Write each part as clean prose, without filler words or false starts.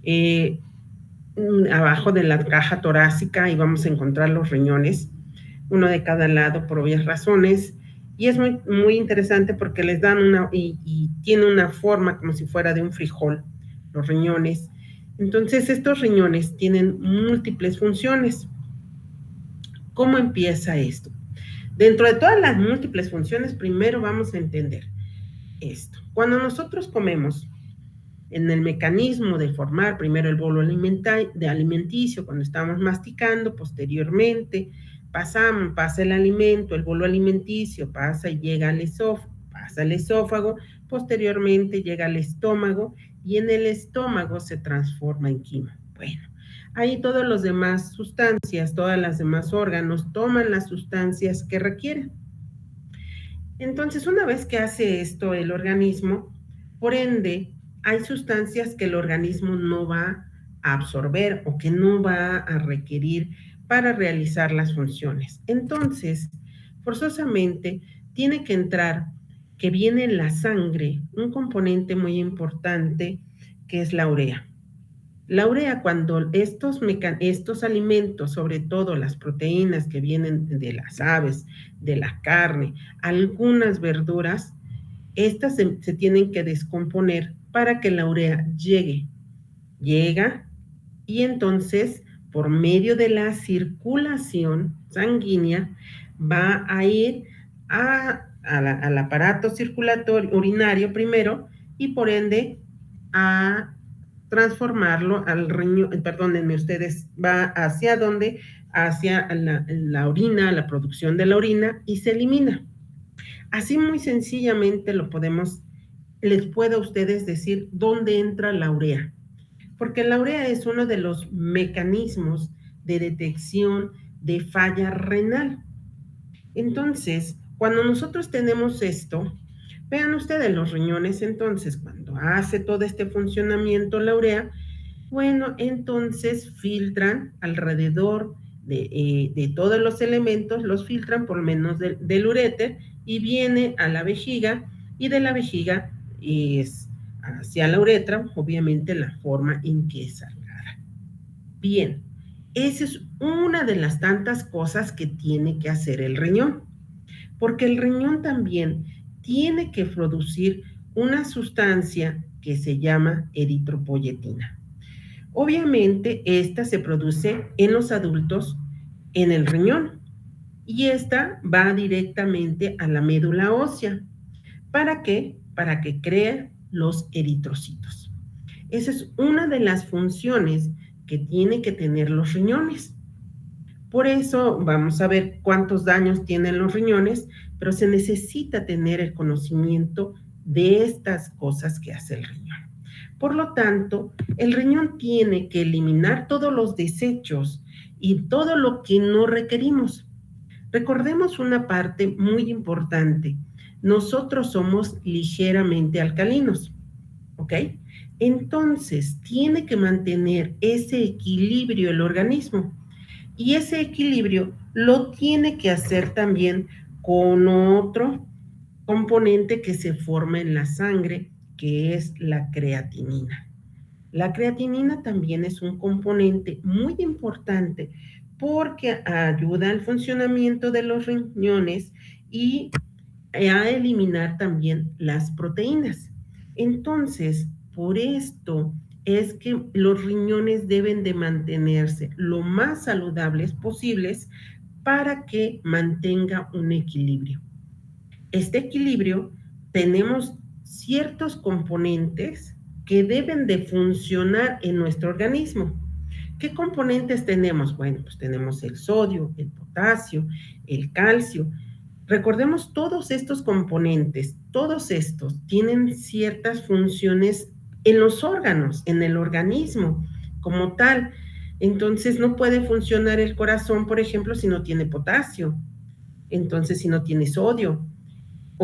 Eh, Abajo de la caja torácica y vamos a encontrar los riñones, uno de cada lado por obvias razones, y es muy, muy interesante porque les dan y tiene una forma como si fuera de un frijol, los riñones. Entonces estos riñones tienen múltiples funciones. ¿Cómo empieza esto? Dentro de todas las múltiples funciones, primero vamos a entender esto. Cuando nosotros comemos, en el mecanismo de formar primero el bolo alimenticio, cuando estamos masticando, posteriormente pasa el alimento, el bolo alimenticio pasa y llega pasa al esófago, posteriormente llega al estómago y en el estómago se transforma en quimo. Bueno, ahí todas las demás sustancias, todas las demás órganos toman las sustancias que requieren. Entonces, una vez que hace esto el organismo, por ende, hay sustancias que el organismo no va a absorber o que no va a requerir para realizar las funciones. Entonces, forzosamente, tiene que entrar, que viene en la sangre, un componente muy importante que es la urea. La urea, cuando estos alimentos, sobre todo las proteínas que vienen de las aves, de la carne, algunas verduras, estas se tienen que descomponer para que la urea llegue. Llega y entonces, por medio de la circulación sanguínea, va a ir al aparato circulatorio urinario primero y por ende a transformarlo al riñón, perdónenme ustedes, va hacia dónde, hacia la orina, la producción de la orina y se elimina. Así muy sencillamente les puedo a ustedes decir dónde entra la urea, porque la urea es uno de los mecanismos de detección de falla renal. Entonces, cuando nosotros tenemos esto, vean ustedes los riñones, entonces, cuando hace todo este funcionamiento la urea, bueno, entonces filtran alrededor de todos los elementos, los filtran por menos del uréter y viene a la vejiga y de la vejiga es hacia la uretra, obviamente la forma en que es salgada. Bien, esa es una de las tantas cosas que tiene que hacer el riñón, porque el riñón también tiene que producir una sustancia que se llama eritropoyetina. Obviamente, esta se produce en los adultos en el riñón y esta va directamente a la médula ósea. ¿Para qué? Para que cree los eritrocitos. Esa es una de las funciones que tienen que tener los riñones. Por eso vamos a ver cuántos daños tienen los riñones, pero se necesita tener el conocimiento de estas cosas que hace el riñón. Por lo tanto, el riñón tiene que eliminar todos los desechos y todo lo que no requerimos. Recordemos una parte muy importante. Nosotros somos ligeramente alcalinos, ¿ok? Entonces, tiene que mantener ese equilibrio el organismo. Y ese equilibrio lo tiene que hacer también con otro componente que se forma en la sangre, que es la creatinina. La creatinina también es un componente muy importante porque ayuda al funcionamiento de los riñones y a eliminar también las proteínas. Entonces, por esto es que los riñones deben de mantenerse lo más saludables posibles para que mantenga un equilibrio. Este equilibrio tenemos ciertos componentes que deben de funcionar en nuestro organismo. ¿Qué componentes tenemos? Bueno, pues tenemos el sodio, el potasio, el calcio. Recordemos todos estos componentes, todos estos tienen ciertas funciones en los órganos, en el organismo como tal. Entonces no puede funcionar el corazón, por ejemplo, si no tiene potasio. Entonces, si no tiene sodio,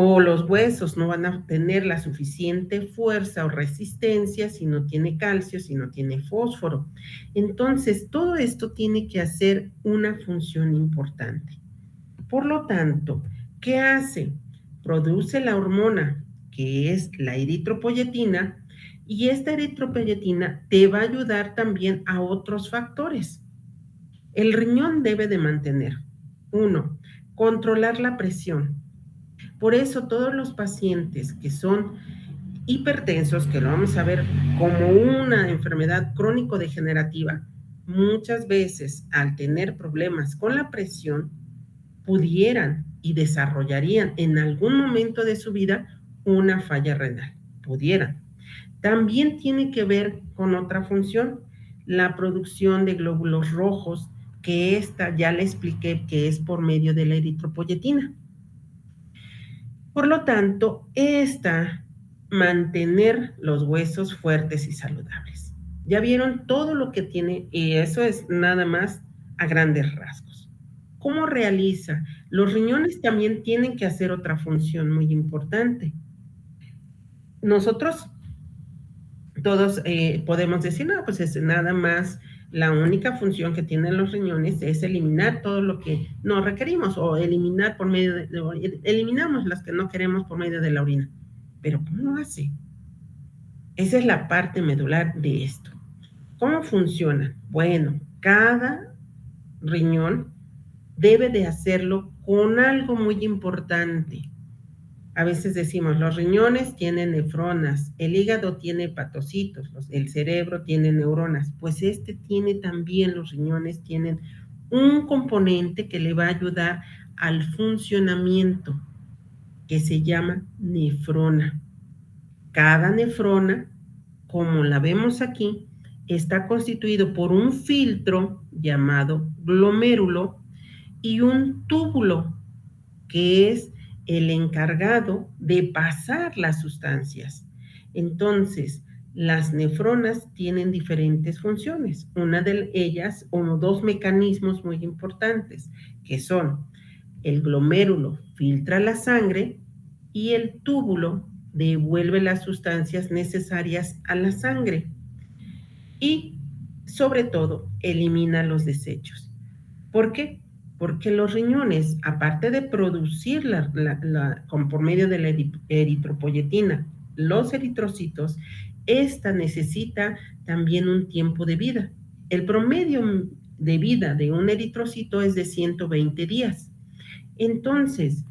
o los huesos no van a tener la suficiente fuerza o resistencia si no tiene calcio, si no tiene fósforo. Entonces, todo esto tiene que hacer una función importante. Por lo tanto, ¿qué hace? Produce la hormona, que es la eritropoyetina, Y esta eritropoyetina te va a ayudar también a otros factores. El riñón debe de mantener, uno, controlar la presión. Por eso todos los pacientes que son hipertensos, que lo vamos a ver como una enfermedad crónico-degenerativa, muchas veces al tener problemas con la presión, pudieran y desarrollarían en algún momento de su vida una falla renal. Pudieran. También tiene que ver con otra función, la producción de glóbulos rojos, que esta ya le expliqué que es por medio de la eritropoyetina. Por lo tanto, esta mantener los huesos fuertes y saludables. Ya vieron todo lo que tiene y eso es nada más a grandes rasgos. ¿Cómo realiza? Los riñones también tienen que hacer otra función muy importante. Nosotros todos podemos decir, no, pues es nada más la única función que tienen los riñones es eliminar todo lo que no requerimos o eliminar por medio eliminamos las que no queremos por medio de la orina. Pero ¿cómo lo hace? Esa es la parte medular de esto. ¿Cómo funciona? Bueno, cada riñón debe de hacerlo con algo muy importante. A veces decimos, los riñones tienen nefronas, el hígado tiene hepatocitos, el cerebro tiene neuronas. Pues este tiene también, los riñones tienen un componente que le va a ayudar al funcionamiento, que se llama nefrona. Cada nefrona, como la vemos aquí, está constituido por un filtro llamado glomérulo y un túbulo, que es el encargado de pasar las sustancias. Entonces, las nefronas tienen diferentes funciones. Una de ellas, o dos mecanismos muy importantes, que son el glomérulo filtra la sangre y el túbulo devuelve las sustancias necesarias a la sangre y, sobre todo, elimina los desechos. ¿Por qué? Porque los riñones, aparte de producir por medio de la eritropoyetina, los eritrocitos, esta necesita también un tiempo de vida. El promedio de vida de un eritrocito es de 120 días. Entonces,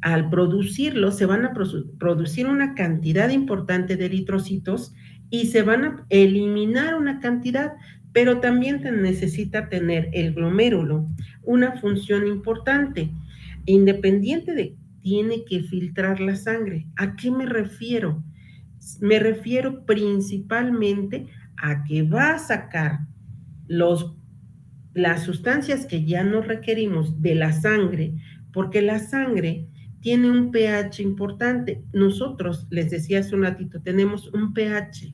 al producirlo, se van a producir una cantidad importante de eritrocitos y se van a eliminar una cantidad, pero también necesita tener el glomérulo una función importante. Independiente de, tiene que filtrar la sangre. ¿A qué me refiero? Me refiero principalmente a que va a sacar las sustancias que ya no requerimos de la sangre, porque la sangre tiene un pH importante. Nosotros, les decía hace un ratito, tenemos un pH.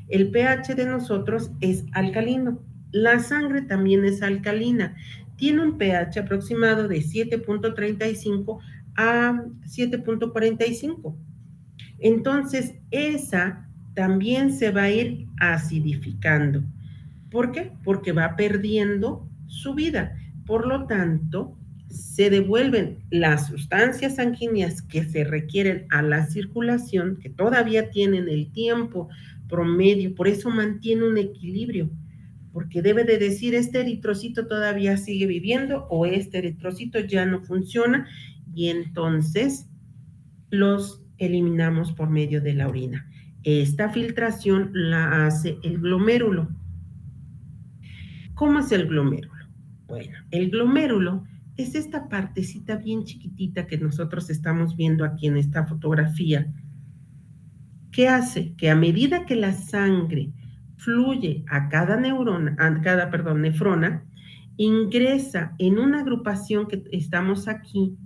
El pH de nosotros es alcalino. La sangre también es alcalina. Tiene un pH aproximado de 7.35 a 7.45. Entonces, esa también se va a ir acidificando. ¿Por qué? Porque va perdiendo su vida. Por lo tanto, se devuelven las sustancias sanguíneas que se requieren a la circulación, que todavía tienen el tiempo promedio, por eso mantiene un equilibrio, porque debe de decir, este eritrocito todavía sigue viviendo o este eritrocito ya no funciona, y entonces los eliminamos por medio de la orina. Esta filtración la hace el glomérulo. ¿Cómo es el glomérulo? Bueno, el glomérulo es esta partecita bien chiquitita que nosotros estamos viendo aquí en esta fotografía, que hace que a medida que la sangre fluye a cada nefrona, ingresa en una agrupación que estamos aquí,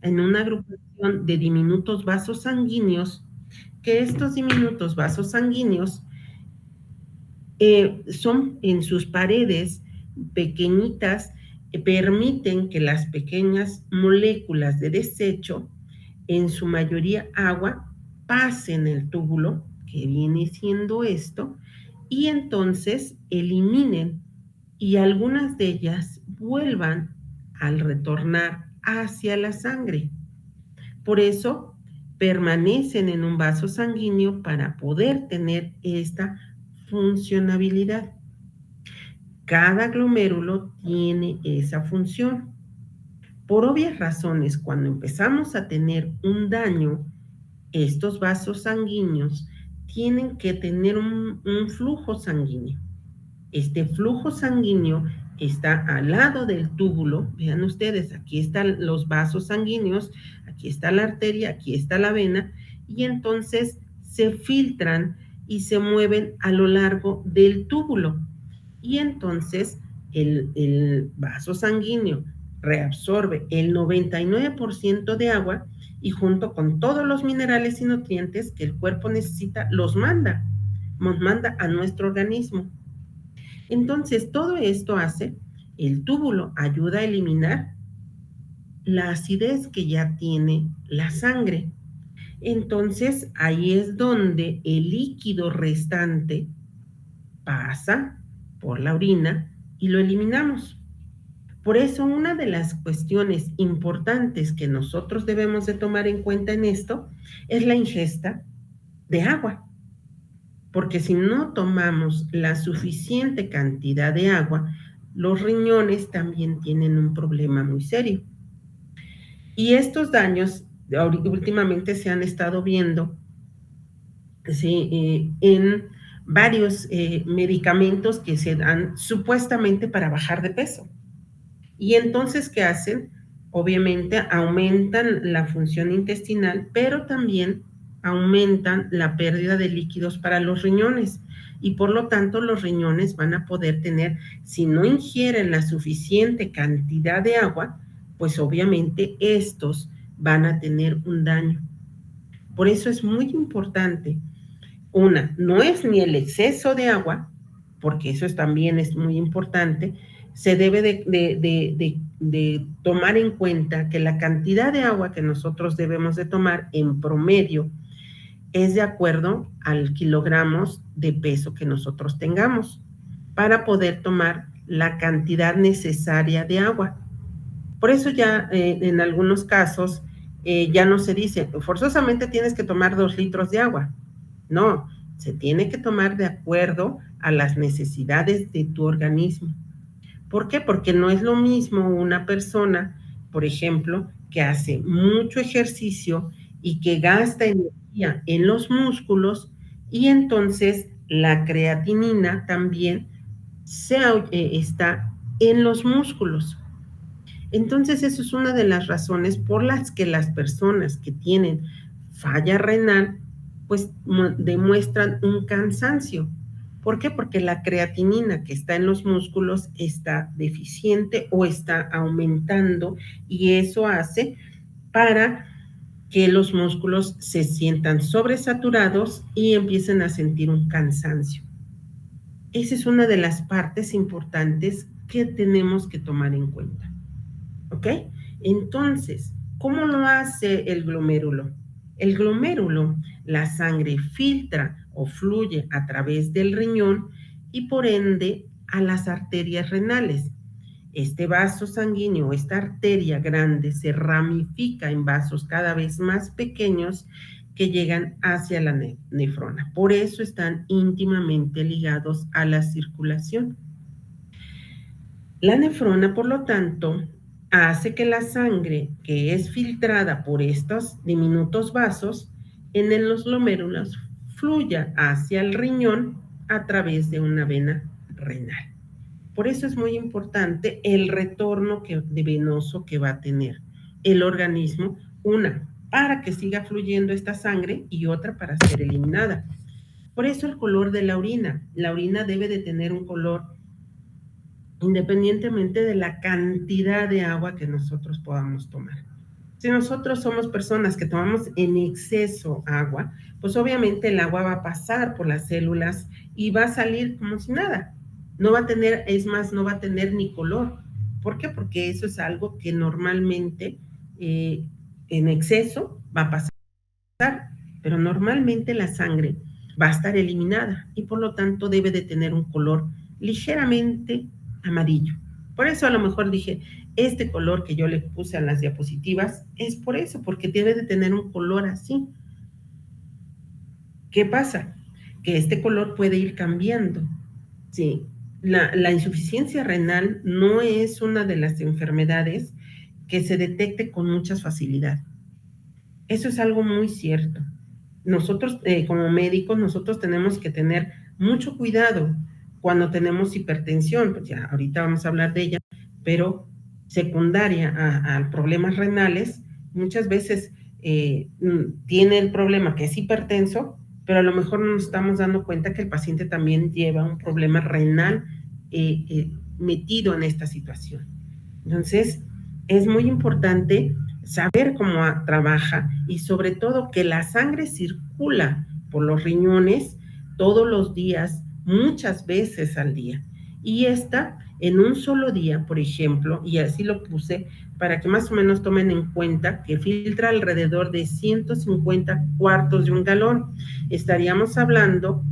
en una agrupación de diminutos vasos sanguíneos, que estos diminutos vasos sanguíneos son en sus paredes pequeñitas, permiten que las pequeñas moléculas de desecho, en su mayoría agua, pasen el túbulo, que viene siendo esto, y entonces eliminen, y algunas de ellas vuelvan al retornar hacia la sangre. Por eso permanecen en un vaso sanguíneo para poder tener esta funcionabilidad. Cada glomérulo tiene esa función. Por obvias razones, cuando empezamos a tener un daño, estos vasos sanguíneos tienen que tener un flujo sanguíneo. Este flujo sanguíneo está al lado del túbulo. Vean ustedes, aquí están los vasos sanguíneos, aquí está la arteria, aquí está la vena, y entonces se filtran y se mueven a lo largo del túbulo. Y entonces el vaso sanguíneo reabsorbe el 99% de agua y junto con todos los minerales y nutrientes que el cuerpo necesita, nos manda a nuestro organismo. Entonces, todo esto hace, el túbulo ayuda a eliminar la acidez que ya tiene la sangre. Entonces, ahí es donde el líquido restante pasa por la orina y lo eliminamos. Por eso, una de las cuestiones importantes que nosotros debemos de tomar en cuenta en esto es la ingesta de agua. Porque si no tomamos la suficiente cantidad de agua, los riñones también tienen un problema muy serio. Y estos daños últimamente se han estado viendo, ¿sí? En varios medicamentos que se dan supuestamente para bajar de peso. Y entonces, ¿qué hacen? Obviamente aumentan la función intestinal, pero también aumentan la pérdida de líquidos para los riñones. Y por lo tanto, los riñones van a poder tener, si no ingieren la suficiente cantidad de agua, pues obviamente estos van a tener un daño. Por eso es muy importante. No es ni el exceso de agua, porque eso también es muy importante. Se debe de tomar en cuenta que la cantidad de agua que nosotros debemos de tomar en promedio es de acuerdo al kilogramos de peso que nosotros tengamos para poder tomar la cantidad necesaria de agua. Por eso ya en algunos casos ya no se dice, forzosamente tienes que tomar 2 litros de agua. No, se tiene que tomar de acuerdo a las necesidades de tu organismo. ¿Por qué? Porque no es lo mismo una persona, por ejemplo, que hace mucho ejercicio y que gasta energía en los músculos y entonces la creatinina también está en los músculos. Entonces, eso es una de las razones por las que las personas que tienen falla renal, pues demuestran un cansancio. ¿Por qué? Porque la creatinina que está en los músculos está deficiente o está aumentando y eso hace para que los músculos se sientan sobresaturados y empiecen a sentir un cansancio. Esa es una de las partes importantes que tenemos que tomar en cuenta. ¿Ok? Entonces, ¿cómo lo hace el glomérulo? El glomérulo, la sangre filtra o fluye a través del riñón y por ende a las arterias renales. Este vaso sanguíneo, esta arteria grande, se ramifica en vasos cada vez más pequeños que llegan hacia la nefrona. Por eso están íntimamente ligados a la circulación. La nefrona, por lo tanto, hace que la sangre que es filtrada por estos diminutos vasos en los glomérulos fluya hacia el riñón a través de una vena renal. Por eso es muy importante el retorno venoso que va a tener el organismo, una para que siga fluyendo esta sangre y otra para ser eliminada. Por eso el color de la orina debe de tener un color independientemente de la cantidad de agua que nosotros podamos tomar. Si nosotros somos personas que tomamos en exceso agua, pues obviamente el agua va a pasar por las células y va a salir como si nada. No va a tener, es más, no va a tener ni color. ¿Por qué? Porque eso es algo que normalmente en exceso va a pasar, pero normalmente la sangre va a estar eliminada y por lo tanto debe de tener un color ligeramente amarillo. Por eso a lo mejor dije, este color que yo le puse a las diapositivas es por eso, porque debe de tener un color así. ¿Qué pasa? Que este color puede ir cambiando. Sí, la insuficiencia renal no es una de las enfermedades que se detecte con mucha facilidad. Eso es algo muy cierto. Nosotros, como médicos, nosotros tenemos que tener mucho cuidado cuando tenemos hipertensión, pues ya ahorita vamos a hablar de ella, pero secundaria a problemas renales, muchas veces tiene el problema que es hipertenso, pero a lo mejor no nos estamos dando cuenta que el paciente también lleva un problema renal metido en esta situación. Entonces, es muy importante saber cómo trabaja y sobre todo que la sangre circula por los riñones todos los días, muchas veces al día. Y esta en un solo día, por ejemplo, y así lo puse para que más o menos tomen en cuenta que filtra alrededor de 150 cuartos de un galón. Estaríamos hablando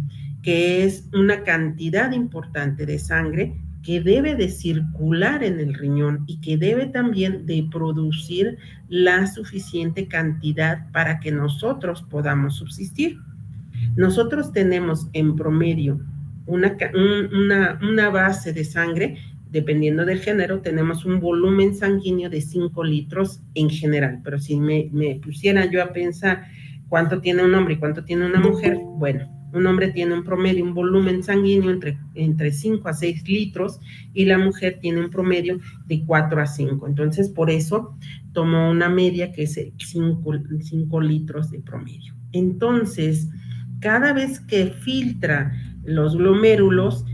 que es una cantidad importante de sangre que debe de circular en el riñón y que debe también de producir la suficiente cantidad para que nosotros podamos subsistir. Nosotros tenemos en promedio una base de sangre, dependiendo del género, tenemos un volumen sanguíneo de 5 litros en general, pero si me pusiera yo a pensar cuánto tiene un hombre y cuánto tiene una mujer, bueno, un hombre tiene un promedio, un volumen sanguíneo entre 5 a 6 litros y la mujer tiene un promedio de 4 a 5. Entonces, por eso tomó una media que es 5 litros de promedio. Entonces, cada vez que filtra los glomérulos,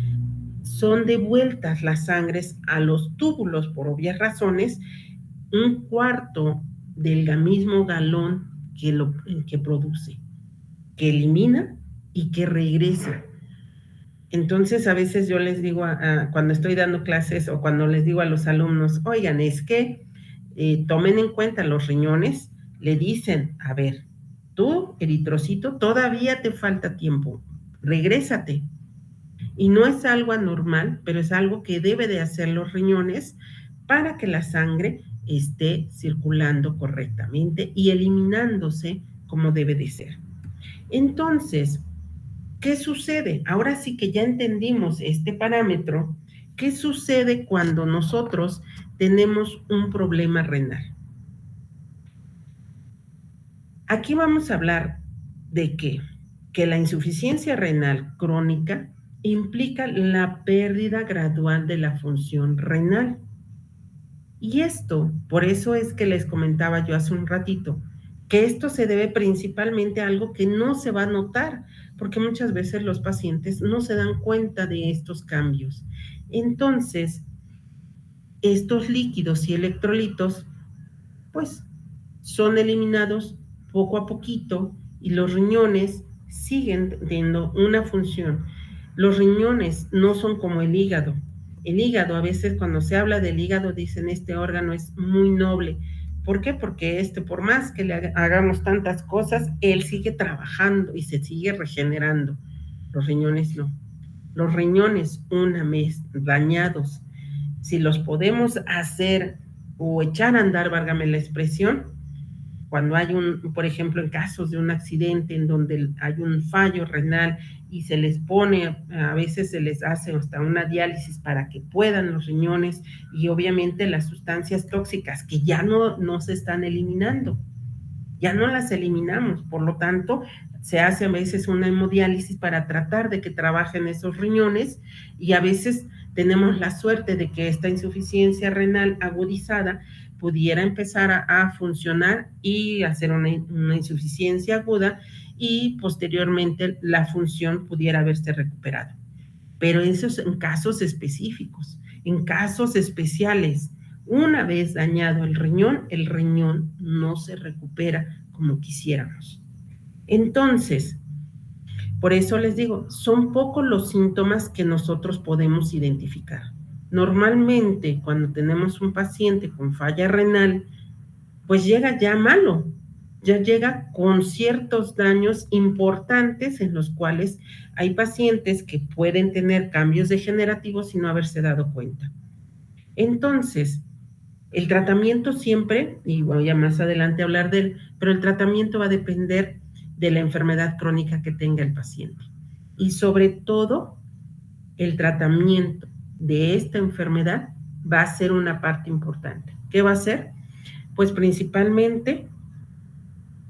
son devueltas las sangres a los túbulos por obvias razones, un cuarto del mismo galón que produce, que elimina y que regresa. Entonces, a veces yo les digo, cuando estoy dando clases o cuando les digo a los alumnos, oigan, es que tomen en cuenta los riñones, le dicen, a ver, tú, eritrocito, todavía te falta tiempo, regrésate. Y no es algo anormal, pero es algo que debe de hacer los riñones para que la sangre esté circulando correctamente y eliminándose como debe de ser. Entonces, ¿qué sucede? Ahora sí que ya entendimos este parámetro. ¿Qué sucede cuando nosotros tenemos un problema renal? Aquí vamos a hablar de que la insuficiencia renal crónica implica la pérdida gradual de la función renal. Y esto, por eso es que les comentaba yo hace un ratito, que esto se debe principalmente a algo que no se va a notar, porque muchas veces los pacientes no se dan cuenta de estos cambios. Entonces, estos líquidos y electrolitos, pues, son eliminados poco a poquito y los riñones siguen teniendo una función. Los riñones no son como el hígado. El hígado, a veces cuando se habla del hígado, dicen este órgano es muy noble. ¿Por qué? Porque por más que le hagamos tantas cosas, él sigue trabajando y se sigue regenerando. Los riñones no. Los riñones, una vez dañados, si los podemos hacer o echar a andar, válgame la expresión, cuando hay por ejemplo, en casos de un accidente en donde hay un fallo renal y se les pone, a veces se les hace hasta una diálisis para que puedan los riñones y obviamente las sustancias tóxicas que ya no se están eliminando, ya no las eliminamos, por lo tanto, se hace a veces una hemodiálisis para tratar de que trabajen esos riñones y a veces tenemos la suerte de que esta insuficiencia renal agudizada pudiera empezar a funcionar y hacer una insuficiencia aguda y posteriormente la función pudiera haberse recuperado. Pero eso es en casos específicos, en casos especiales. Una vez dañado el riñón no se recupera como quisiéramos. Entonces, por eso les digo, son pocos los síntomas que nosotros podemos identificar. Normalmente, cuando tenemos un paciente con falla renal, pues llega ya malo, ya llega con ciertos daños importantes en los cuales hay pacientes que pueden tener cambios degenerativos y no haberse dado cuenta. Entonces, el tratamiento siempre, y voy a más adelante hablar de él, pero el tratamiento va a depender de la enfermedad crónica que tenga el paciente. Y sobre todo, el tratamiento de esta enfermedad va a ser una parte importante. ¿Qué va a ser? Pues principalmente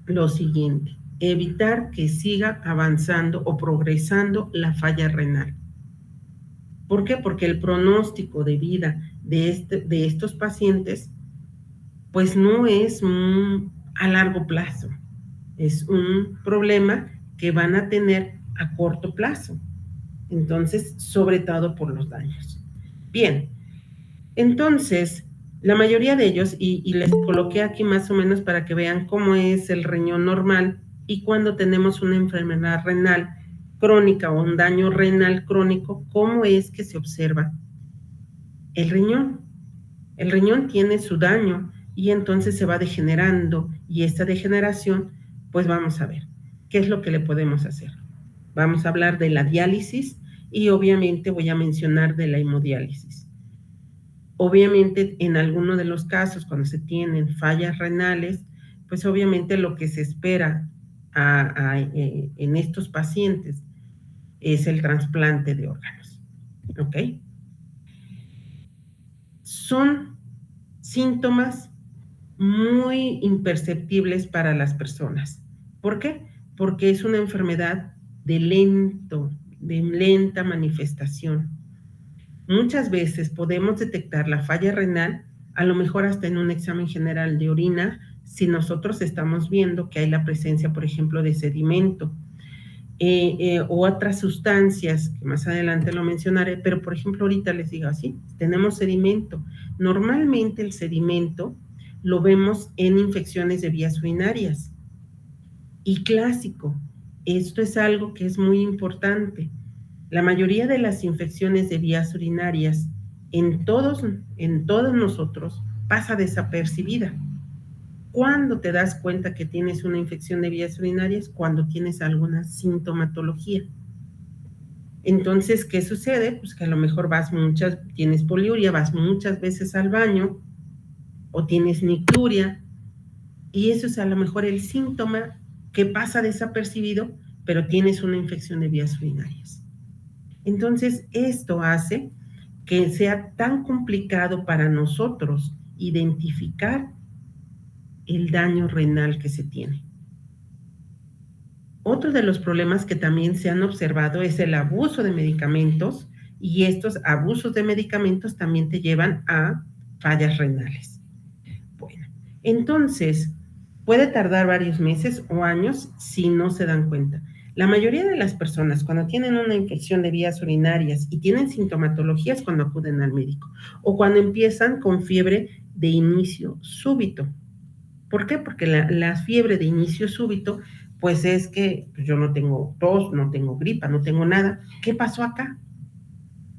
lo siguiente: evitar que siga avanzando o progresando la falla renal. ¿Por qué? Porque el pronóstico de vida de estos pacientes pues no es a largo plazo, es un problema que van a tener a corto plazo. Entonces, sobre todo por los daños. Bien, entonces, la mayoría de ellos, y les coloqué aquí más o menos para que vean cómo es el riñón normal y cuando tenemos una enfermedad renal crónica o un daño renal crónico, cómo es que se observa el riñón. El riñón tiene su daño y entonces se va degenerando, y esta degeneración, pues vamos a ver qué es lo que le podemos hacer. Vamos a hablar de la diálisis y obviamente voy a mencionar de la hemodiálisis. Obviamente en alguno de los casos cuando se tienen fallas renales, pues obviamente lo que se espera en estos pacientes es el trasplante de órganos. ¿Ok? Son síntomas muy imperceptibles para las personas. ¿Por qué? Porque es una enfermedad de lenta manifestación. Muchas veces podemos detectar la falla renal, a lo mejor hasta en un examen general de orina, si nosotros estamos viendo que hay la presencia, por ejemplo, de sedimento o otras sustancias, que más adelante lo mencionaré, pero por ejemplo ahorita les digo así, tenemos sedimento. Normalmente el sedimento lo vemos en infecciones de vías urinarias. Y clásico, esto es algo que es muy importante. La mayoría de las infecciones de vías urinarias en todos nosotros pasa desapercibida. ¿Cuándo te das cuenta que tienes una infección de vías urinarias? Cuando tienes alguna sintomatología. Entonces, ¿qué sucede? Pues que a lo mejor tienes poliuria, vas muchas veces al baño, o tienes nicturia, y eso es a lo mejor el síntoma que pasa desapercibido, pero tienes una infección de vías urinarias. Entonces, esto hace que sea tan complicado para nosotros identificar el daño renal que se tiene. Otro de los problemas que también se han observado es el abuso de medicamentos, y estos abusos de medicamentos también te llevan a fallas renales. Bueno, entonces puede tardar varios meses o años si no se dan cuenta. La mayoría de las personas cuando tienen una infección de vías urinarias y tienen sintomatologías cuando acuden al médico o cuando empiezan con fiebre de inicio súbito. ¿Por qué? Porque la fiebre de inicio súbito, pues es que pues yo no tengo tos, no tengo gripa, no tengo nada. ¿Qué pasó acá?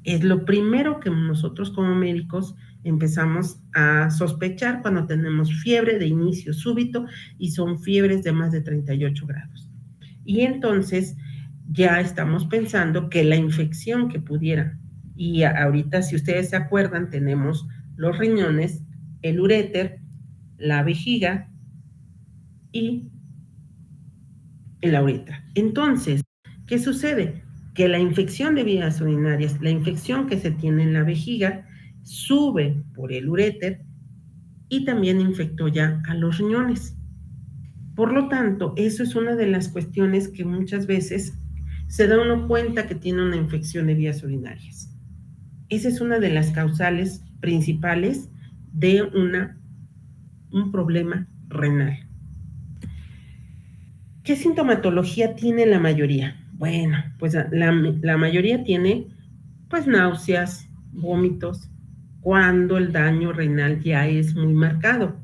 Es lo primero que nosotros como médicos empezamos a sospechar cuando tenemos fiebre de inicio súbito y son fiebres de más de 38 grados. Y entonces ya estamos pensando que la infección que pudiera, y ahorita si ustedes se acuerdan, tenemos los riñones, el uréter, la vejiga y la uretra. Entonces, ¿qué sucede? Que la infección de vías urinarias, la infección que se tiene en la vejiga, sube por el uréter y también infectó ya a los riñones. Por lo tanto, eso es una de las cuestiones que muchas veces se da uno cuenta que tiene una infección de vías urinarias. Esa es una de las causales principales de un problema renal. ¿Qué sintomatología tiene la mayoría? Bueno, pues la mayoría tiene pues náuseas, vómitos, cuando el daño renal ya es muy marcado.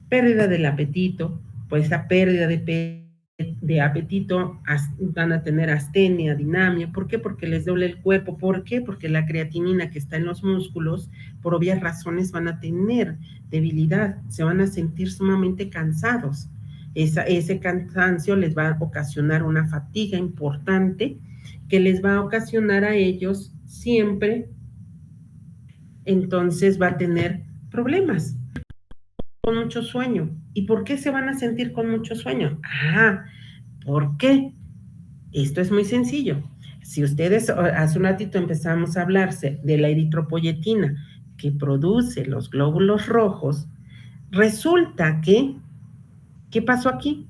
Pérdida del apetito, pues esa pérdida de apetito van a tener astenia, dinamia. ¿Por qué? Porque les duele el cuerpo. ¿Por qué? Porque la creatinina que está en los músculos, por obvias razones, van a tener debilidad, se van a sentir sumamente cansados. Ese cansancio les va a ocasionar una fatiga importante que les va a ocasionar a ellos siempre entonces va a tener problemas con mucho sueño. ¿Y por qué se van a sentir con mucho sueño? ¿Por qué? Esto es muy sencillo. Si ustedes, hace un ratito empezamos a hablarse de la eritropoyetina que produce los glóbulos rojos, resulta que, ¿qué pasó aquí?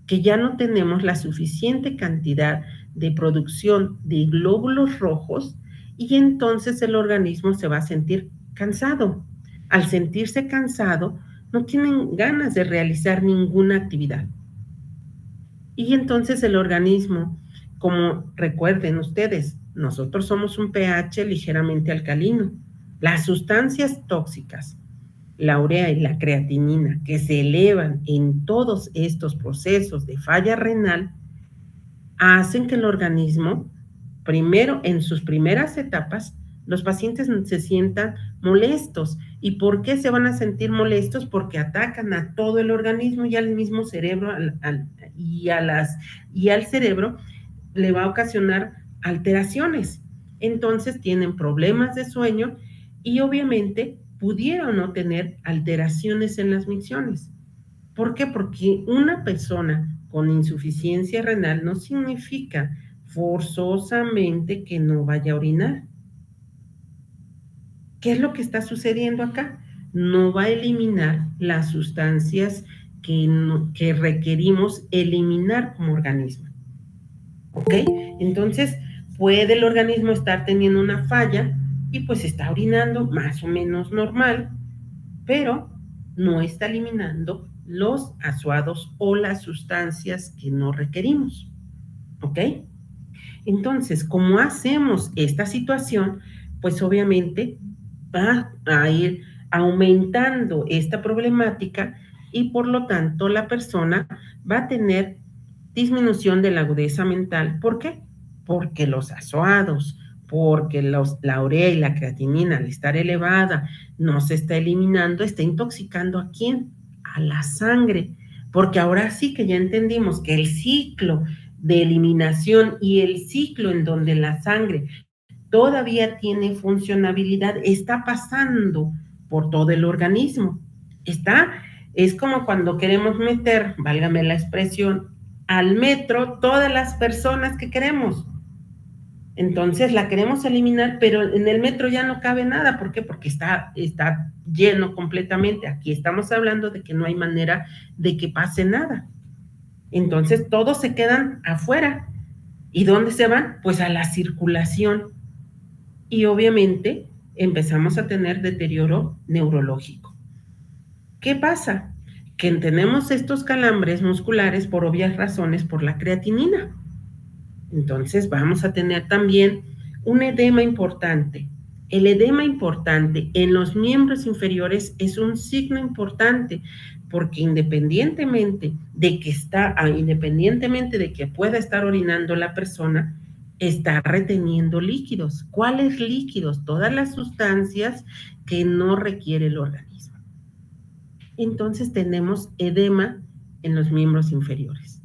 Que ya no tenemos la suficiente cantidad de producción de glóbulos rojos y entonces el organismo se va a sentir cansado. Al sentirse cansado, no tienen ganas de realizar ninguna actividad. Y entonces el organismo, como recuerden ustedes, nosotros somos un pH ligeramente alcalino. Las sustancias tóxicas, la urea y la creatinina, que se elevan en todos estos procesos de falla renal, hacen que el organismo, primero, en sus primeras etapas, los pacientes se sientan molestos. ¿Y por qué se van a sentir molestos? Porque atacan a todo el organismo y al mismo cerebro y al cerebro le va a ocasionar alteraciones. Entonces tienen problemas de sueño y obviamente pudieron no tener alteraciones en las micciones. ¿Por qué? Porque una persona con insuficiencia renal no significa forzosamente que no vaya a orinar. ¿Qué es lo que está sucediendo acá? No va a eliminar las sustancias que requerimos eliminar como organismo. ¿Ok? Entonces, puede el organismo estar teniendo una falla y pues está orinando más o menos normal, pero no está eliminando los azuados o las sustancias que no requerimos. ¿Ok? Entonces, ¿cómo hacemos esta situación? Pues obviamente va a ir aumentando esta problemática y por lo tanto la persona va a tener disminución de la agudeza mental. ¿Por qué? Porque los azoados, porque la urea y la creatinina al estar elevada no se está eliminando, está intoxicando ¿a quién? A la sangre. Porque ahora sí que ya entendimos que el ciclo de eliminación y el ciclo en donde la sangre todavía tiene funcionabilidad está pasando por todo el organismo. Es como cuando queremos meter, válgame la expresión, al metro todas las personas que queremos. Entonces la queremos eliminar, pero en el metro ya no cabe nada. ¿Por qué? Porque está lleno completamente. Aquí estamos hablando de que no hay manera de que pase nada. Entonces todos se quedan afuera. ¿Y dónde se van? Pues a la circulación. Y obviamente empezamos a tener deterioro neurológico. ¿Qué pasa? Que tenemos estos calambres musculares por obvias razones por la creatinina. Entonces vamos a tener también un edema importante. El edema importante en los miembros inferiores es un signo importante porque independientemente de que pueda estar orinando la persona, está reteniendo líquidos. ¿Cuáles líquidos? Todas las sustancias que no requiere el organismo. Entonces tenemos edema en los miembros inferiores.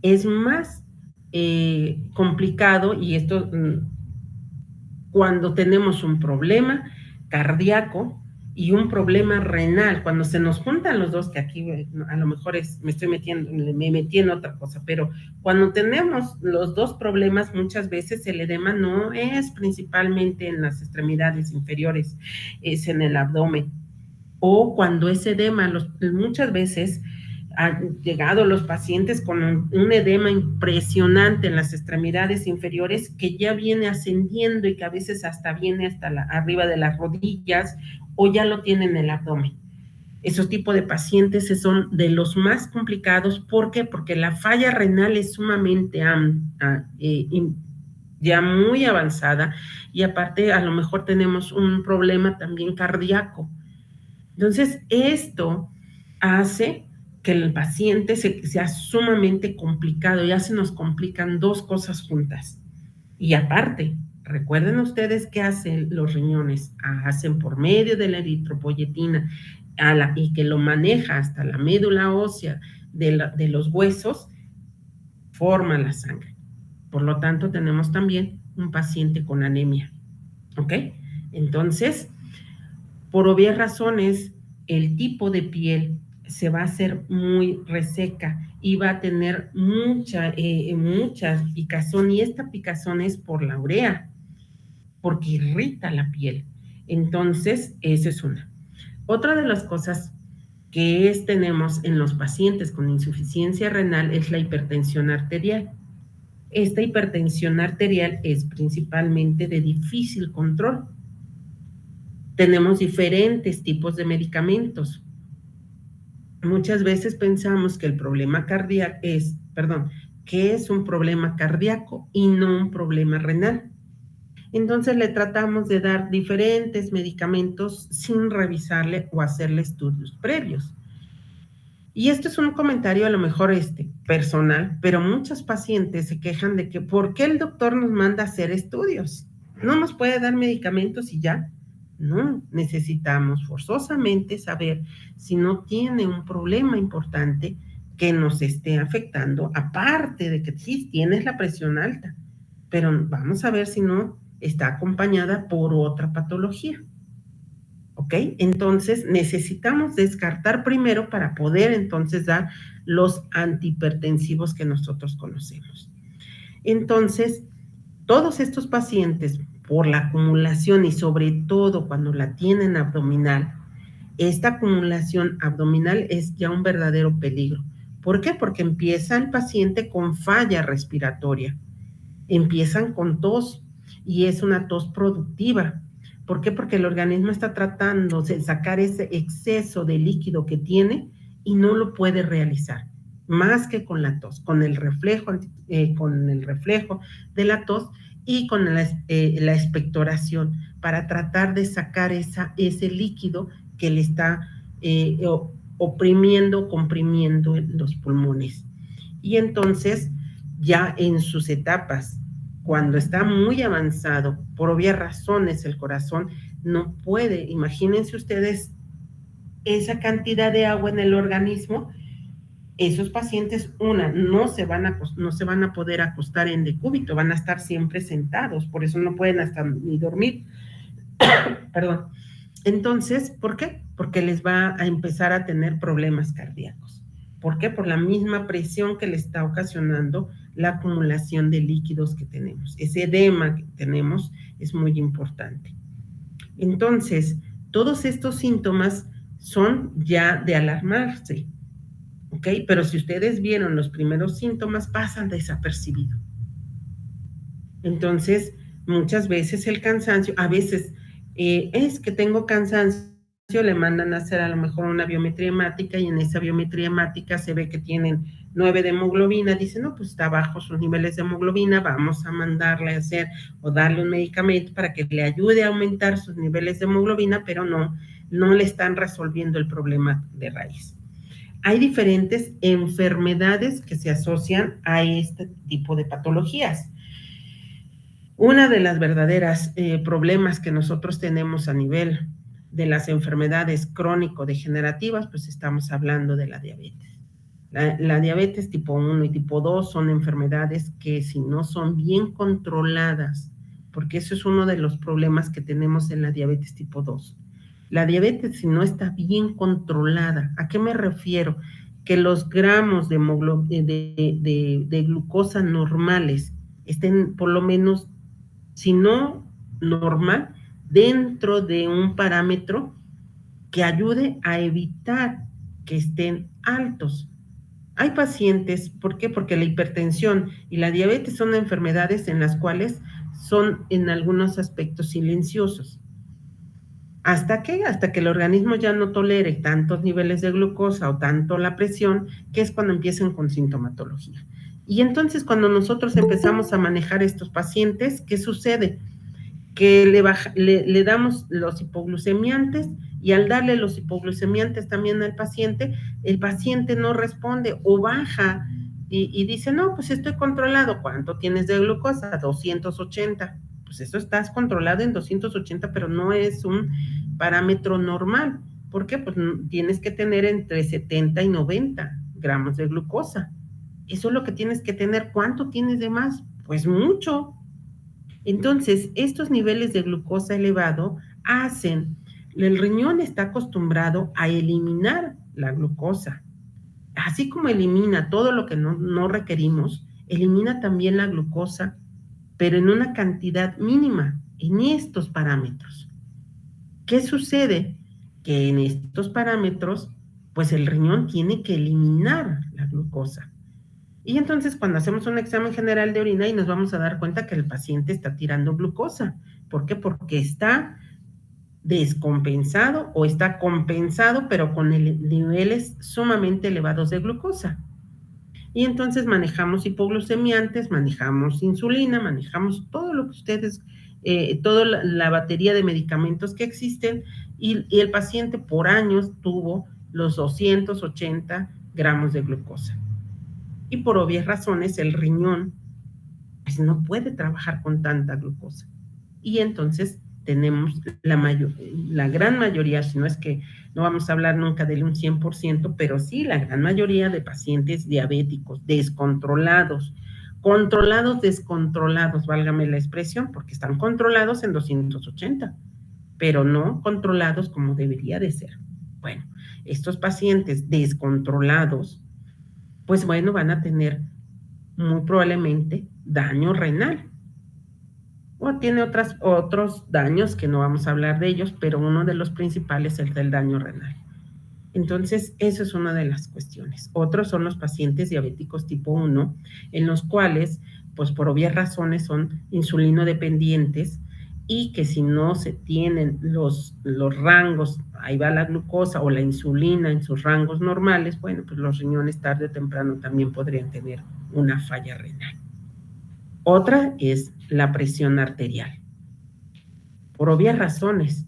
Es más complicado y esto cuando tenemos un problema cardíaco y un problema renal, cuando se nos juntan los dos, que aquí a lo mejor me metí en otra cosa, pero cuando tenemos los dos problemas, muchas veces el edema no es principalmente en las extremidades inferiores, es en el abdomen. O cuando ese edema, muchas veces han llegado los pacientes con un edema impresionante en las extremidades inferiores que ya viene ascendiendo y que a veces hasta viene hasta arriba de las rodillas o ya lo tienen en el abdomen. Esos tipos de pacientes son de los más complicados. ¿Por qué? Porque la falla renal es sumamente ya muy avanzada y aparte a lo mejor tenemos un problema también cardíaco. Entonces, esto hace que el paciente sea sumamente complicado, ya se nos complican dos cosas juntas. Y aparte, recuerden ustedes qué hacen los riñones, hacen por medio de la eritropoyetina y que lo maneja hasta la médula ósea de los huesos, forma la sangre. Por lo tanto, tenemos también un paciente con anemia, ¿ok? Entonces, por obvias razones, el tipo de piel se va a hacer muy reseca y va a tener mucha picazón, y esta picazón es por la urea, porque irrita la piel. Entonces, esa es una. Otra de las cosas que tenemos en los pacientes con insuficiencia renal es la hipertensión arterial. Esta hipertensión arterial es principalmente de difícil control. Tenemos diferentes tipos de medicamentos. Muchas veces pensamos que el problema cardíaco que es un problema cardíaco y no un problema renal. Entonces le tratamos de dar diferentes medicamentos sin revisarle o hacerle estudios previos. Y esto es un comentario a lo mejor personal, pero muchos pacientes se quejan de que ¿por qué el doctor nos manda a hacer estudios? ¿No nos puede dar medicamentos y ya? No, necesitamos forzosamente saber si no tiene un problema importante que nos esté afectando, aparte de que sí tienes la presión alta, pero vamos a ver si no está acompañada por otra patología. ¿Ok? Entonces necesitamos descartar primero para poder entonces dar los antihipertensivos que nosotros conocemos. Entonces, todos estos pacientes, por la acumulación y sobre todo cuando la tienen abdominal, esta acumulación abdominal es ya un verdadero peligro. ¿Por qué? Porque empieza el paciente con falla respiratoria, empiezan con tos y es una tos productiva. ¿Por qué? Porque el organismo está tratando de sacar ese exceso de líquido que tiene y no lo puede realizar, más que con la tos, con el reflejo de la tos y con la expectoración para tratar de sacar ese líquido que le está oprimiendo, comprimiendo los pulmones. Y entonces, ya en sus etapas, cuando está muy avanzado, por obvias razones, el corazón no puede. Imagínense ustedes esa cantidad de agua en el organismo. Esos pacientes, no se van a poder acostar en decúbito, van a estar siempre sentados, por eso no pueden hasta ni dormir. Perdón. Entonces, ¿por qué? Porque les va a empezar a tener problemas cardíacos. ¿Por qué? Por la misma presión que le está ocasionando la acumulación de líquidos que tenemos. Ese edema que tenemos es muy importante. Entonces, todos estos síntomas son ya de alarmarse, ¿ok? Pero si ustedes vieron los primeros síntomas, pasan desapercibidos. Entonces, muchas veces el cansancio, a veces es que tengo cansancio, le mandan a hacer a lo mejor una biometría hemática y en esa biometría hemática se ve que tienen 9 de hemoglobina, dicen, no, pues está bajo sus niveles de hemoglobina, vamos a mandarle a hacer o darle un medicamento para que le ayude a aumentar sus niveles de hemoglobina, pero no le están resolviendo el problema de raíz. Hay diferentes enfermedades que se asocian a este tipo de patologías. Una de las verdaderas problemas que nosotros tenemos a nivel de las enfermedades crónico-degenerativas, pues estamos hablando de la diabetes. La diabetes tipo 1 y tipo 2 son enfermedades que si no son bien controladas, porque eso es uno de los problemas que tenemos en la diabetes tipo 2. La diabetes si no está bien controlada, ¿a qué me refiero? Que los gramos de glucosa normales estén por lo menos, si no normal, dentro de un parámetro que ayude a evitar que estén altos. Hay pacientes, ¿por qué? Porque la hipertensión y la diabetes son enfermedades en las cuales son en algunos aspectos silenciosos. ¿Hasta qué? Hasta que el organismo ya no tolere tantos niveles de glucosa o tanto la presión, que es cuando empiezan con sintomatología. Y entonces cuando nosotros empezamos a manejar estos pacientes, ¿qué sucede? Que le damos los hipoglucemiantes y al darle los hipoglucemiantes también al paciente, el paciente no responde o baja y dice, no, pues estoy controlado. ¿Cuánto tienes de glucosa? 280. Pues eso estás controlado en 280, pero no es un parámetro normal. ¿Por qué? Pues tienes que tener entre 70 y 90 gramos de glucosa. Eso es lo que tienes que tener. ¿Cuánto tienes de más? Pues mucho. Entonces, estos niveles de glucosa elevado hacen, el riñón está acostumbrado a eliminar la glucosa. Así como elimina todo lo que no requerimos, elimina también la glucosa, pero en una cantidad mínima, en estos parámetros. ¿Qué sucede? Que en estos parámetros, pues el riñón tiene que eliminar la glucosa. Y entonces cuando hacemos un examen general de orina y nos vamos a dar cuenta que el paciente está tirando glucosa. ¿Por qué? Porque está descompensado o está compensado, pero con niveles sumamente elevados de glucosa. Y entonces manejamos hipoglucemiantes, manejamos insulina, manejamos todo lo que ustedes, toda la batería de medicamentos que existen, y el paciente por años tuvo los 280 gramos de glucosa. Y por obvias razones el riñón pues, no puede trabajar con tanta glucosa. Y entonces tenemos la gran mayoría, si no es que no vamos a hablar nunca del un 100%, pero sí la gran mayoría de pacientes diabéticos descontrolados, descontrolados, válgame la expresión, porque están controlados en 280, pero no controlados como debería de ser. Bueno, estos pacientes descontrolados, pues bueno, van a tener muy probablemente daño renal. O tiene otros daños que no vamos a hablar de ellos, pero uno de los principales es el del daño renal. Entonces, eso es una de las cuestiones. Otros son los pacientes diabéticos tipo 1, en los cuales, pues por obvias razones, son insulinodependientes y que si no se tienen los rangos, ahí va la glucosa o la insulina en sus rangos normales, bueno, pues los riñones tarde o temprano también podrían tener una falla renal. Otra es la presión arterial. Por obvias razones,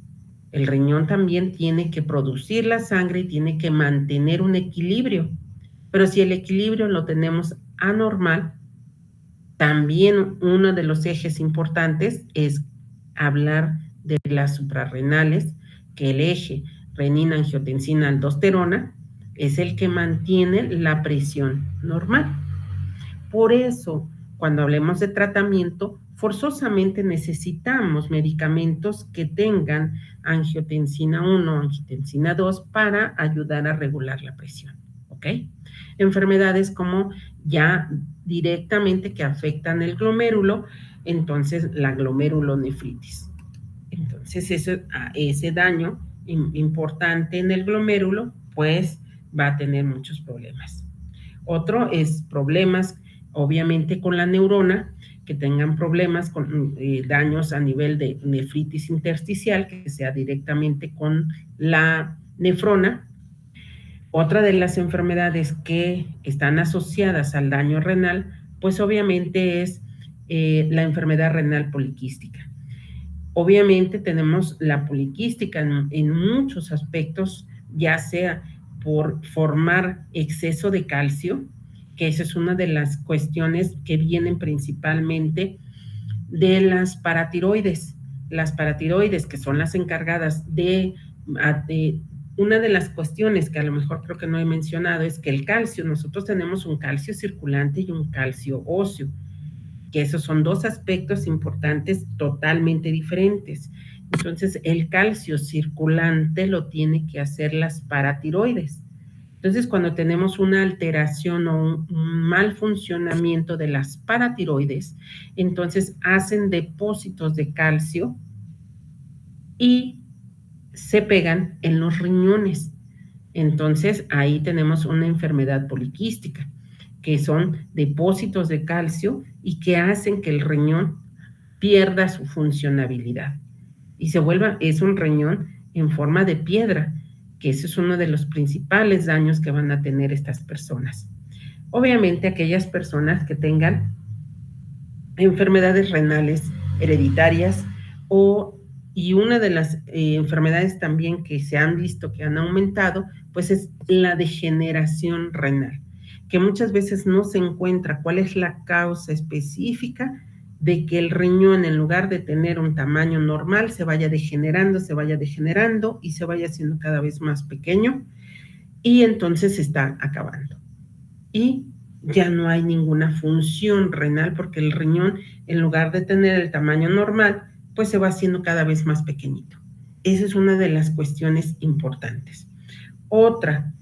el riñón también tiene que producir la sangre y tiene que mantener un equilibrio. Pero si el equilibrio lo tenemos anormal, también uno de los ejes importantes es hablar de las suprarrenales, que el eje renina-angiotensina-aldosterona es el que mantiene la presión normal. Por eso, cuando hablemos de tratamiento, forzosamente necesitamos medicamentos que tengan angiotensina 1, angiotensina 2 para ayudar a regular la presión, ¿ok? Enfermedades como ya directamente que afectan el glomérulo, entonces la glomerulonefritis. Entonces ese daño importante en el glomérulo, pues va a tener muchos problemas. Otro es problemas obviamente con la neurona, que tengan problemas con daños a nivel de nefritis intersticial, que sea directamente con la nefrona. Otra de las enfermedades que están asociadas al daño renal, pues obviamente es la enfermedad renal poliquística. Obviamente tenemos la poliquística en muchos aspectos, ya sea por formar exceso de calcio, que esa es una de las cuestiones que vienen principalmente de las paratiroides. Las paratiroides, que son las encargadas de una de las cuestiones que a lo mejor creo que no he mencionado, es que el calcio, nosotros tenemos un calcio circulante y un calcio óseo, que esos son dos aspectos importantes totalmente diferentes. Entonces, el calcio circulante lo tiene que hacer las paratiroides. Entonces, cuando tenemos una alteración o un mal funcionamiento de las paratiroides, entonces hacen depósitos de calcio y se pegan en los riñones. Entonces, ahí tenemos una enfermedad poliquística, que son depósitos de calcio y que hacen que el riñón pierda su funcionabilidad y es un riñón en forma de piedra, que ese es uno de los principales daños que van a tener estas personas. Obviamente, aquellas personas que tengan enfermedades renales hereditarias y una de las enfermedades también que se han visto que han aumentado, pues es la degeneración renal, que muchas veces no se encuentra cuál es la causa específica de que el riñón, en lugar de tener un tamaño normal, se vaya degenerando y se vaya haciendo cada vez más pequeño y entonces se está acabando. Y ya no hay ninguna función renal porque el riñón, en lugar de tener el tamaño normal, pues se va haciendo cada vez más pequeñito. Esa es una de las cuestiones importantes. Otra,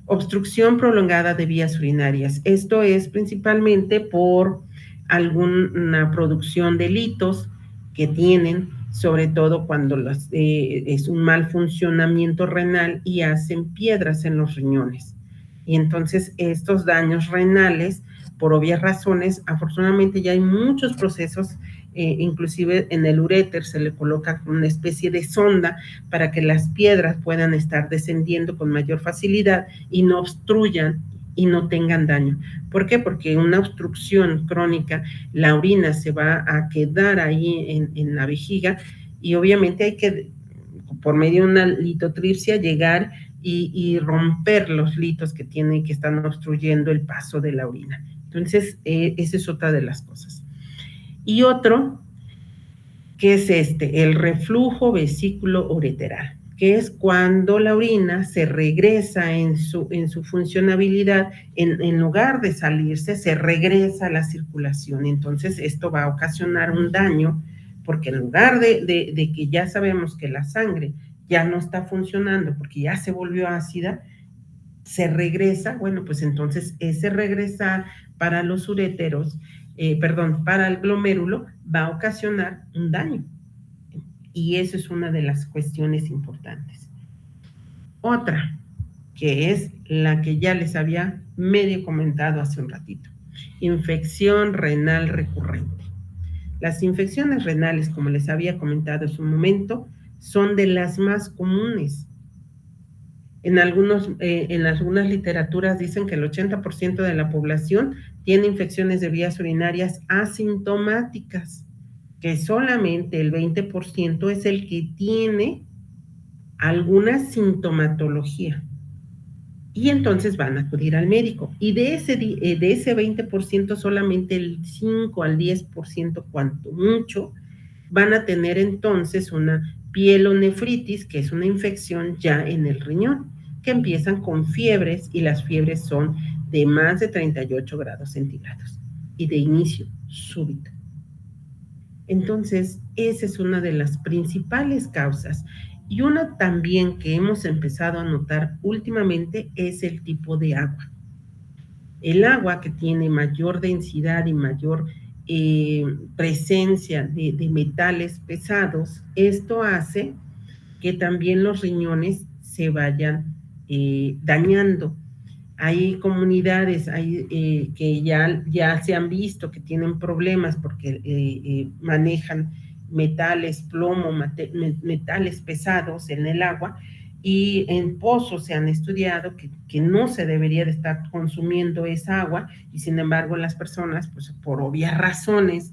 obstrucción prolongada de vías urinarias. Esto es principalmente por alguna producción de litos que tienen, sobre todo cuando es un mal funcionamiento renal y hacen piedras en los riñones. Y entonces estos daños renales, por obvias razones, afortunadamente ya hay muchos procesos, inclusive en el uréter se le coloca una especie de sonda para que las piedras puedan estar descendiendo con mayor facilidad y no obstruyan y no tengan daño. ¿Por qué? Porque una obstrucción crónica, la orina se va a quedar ahí en la vejiga y obviamente hay que, por medio de una litotripsia, llegar y romper los litos que tienen, que están obstruyendo el paso de la orina. Entonces, esa es otra de las cosas. Y otro, que es el reflujo vesículo ureteral, que es cuando la orina se regresa en su funcionabilidad, en lugar de salirse, se regresa a la circulación. Entonces, esto va a ocasionar un daño, porque en lugar de que ya sabemos que la sangre ya no está funcionando porque ya se volvió ácida, se regresa, bueno, pues entonces ese regresar para los uréteros, para el glomérulo, va a ocasionar un daño. Y eso es una de las cuestiones importantes. Otra, que es la que ya les había medio comentado hace un ratito, infección renal recurrente. Las infecciones renales, como les había comentado en su momento, son de las más comunes. En algunas literaturas dicen que el 80% de la población tiene infecciones de vías urinarias asintomáticas, que solamente el 20% es el que tiene alguna sintomatología. Y entonces van a acudir al médico. Y de ese 20%, solamente el 5 al 10%, cuanto mucho, van a tener entonces una pielonefritis, que es una infección ya en el riñón, que empiezan con fiebres, y las fiebres son de más de 38 grados centígrados y de inicio súbito. Entonces, esa es una de las principales causas. Y una también que hemos empezado a notar últimamente es el tipo de agua. El agua que tiene mayor densidad y mayor presencia de metales pesados, esto hace que también los riñones se vayan dañando. Hay comunidades que ya se han visto que tienen problemas porque manejan metales, plomo, metales pesados en el agua, y en pozos se han estudiado que no se debería de estar consumiendo esa agua, y sin embargo las personas, pues por obvias razones,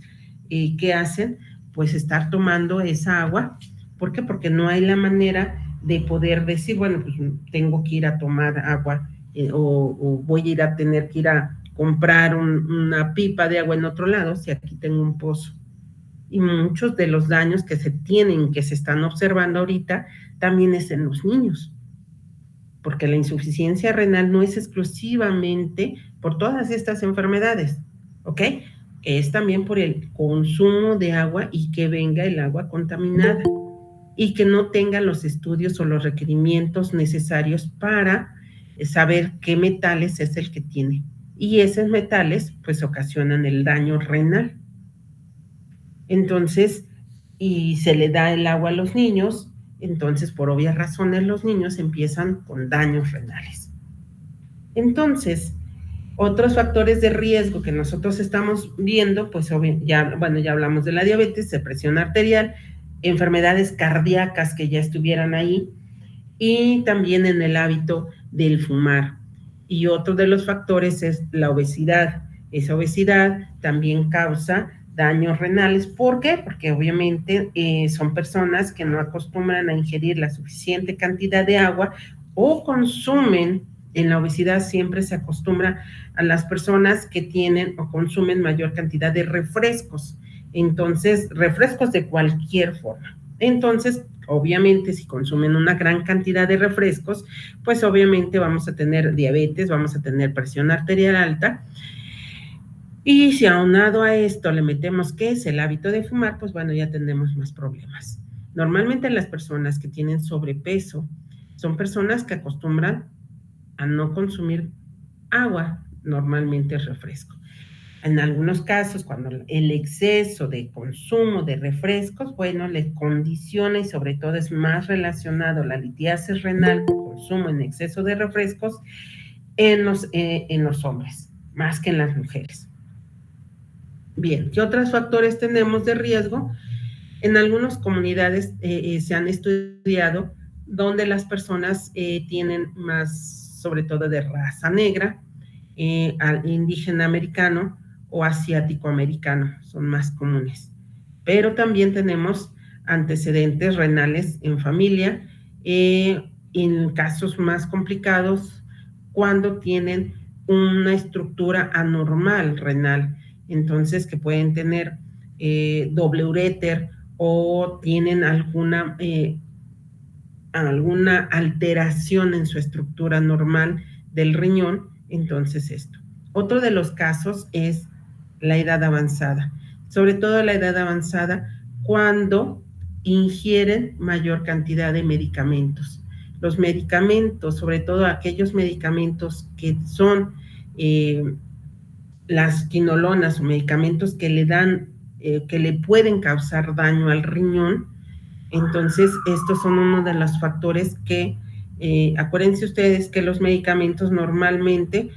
¿qué hacen? Pues estar tomando esa agua. ¿Por qué? Porque no hay la manera de poder decir, bueno, pues tengo que ir a tomar agua, o voy a ir a tener que ir a comprar una pipa de agua en otro lado si aquí tengo un pozo. Y muchos de los daños que se están observando ahorita, también es en los niños, porque la insuficiencia renal no es exclusivamente por todas estas enfermedades, ¿ok? Es también por el consumo de agua y que venga el agua contaminada y que no tenga los estudios o los requerimientos necesarios para saber qué metales es el que tiene. Y esos metales pues ocasionan el daño renal. Entonces, y se le da el agua a los niños, entonces por obvias razones los niños empiezan con daños renales. Entonces, otros factores de riesgo que nosotros estamos viendo, pues ya hablamos de la diabetes, de presión arterial, enfermedades cardíacas que ya estuvieran ahí, y también en el hábito del fumar. Y otro de los factores es la obesidad. Esa obesidad también causa daños renales. ¿Por qué? Porque obviamente son personas que no acostumbran a ingerir la suficiente cantidad de agua, o consumen. En la obesidad siempre se acostumbra a las personas que tienen o consumen mayor cantidad de refrescos. Entonces, refrescos de cualquier forma, Entonces, obviamente, si consumen una gran cantidad de refrescos, pues obviamente vamos a tener diabetes, vamos a tener presión arterial alta. Y si aunado a esto le metemos que es el hábito de fumar, pues bueno, ya tendremos más problemas. Normalmente las personas que tienen sobrepeso son personas que acostumbran a no consumir agua, normalmente refresco. En algunos casos, cuando el exceso de consumo de refrescos, bueno, le condiciona y sobre todo es más relacionado la litiasis renal con consumo en exceso de refrescos en los hombres, más que en las mujeres. Bien, ¿qué otros factores tenemos de riesgo? En algunas comunidades se han estudiado donde las personas tienen más, sobre todo de raza negra, al indígena americano o asiático americano, son más comunes. Pero también tenemos antecedentes renales en familia, en casos más complicados, cuando tienen una estructura anormal renal, entonces que pueden tener doble uréter o tienen alguna alteración en su estructura normal del riñón, entonces esto. Otro de los casos es la edad avanzada, sobre todo la edad avanzada cuando ingieren mayor cantidad de medicamentos. Los medicamentos, sobre todo aquellos medicamentos que son las quinolonas o medicamentos que le dan, que le pueden causar daño al riñón, entonces estos son uno de los factores que, acuérdense ustedes que los medicamentos normalmente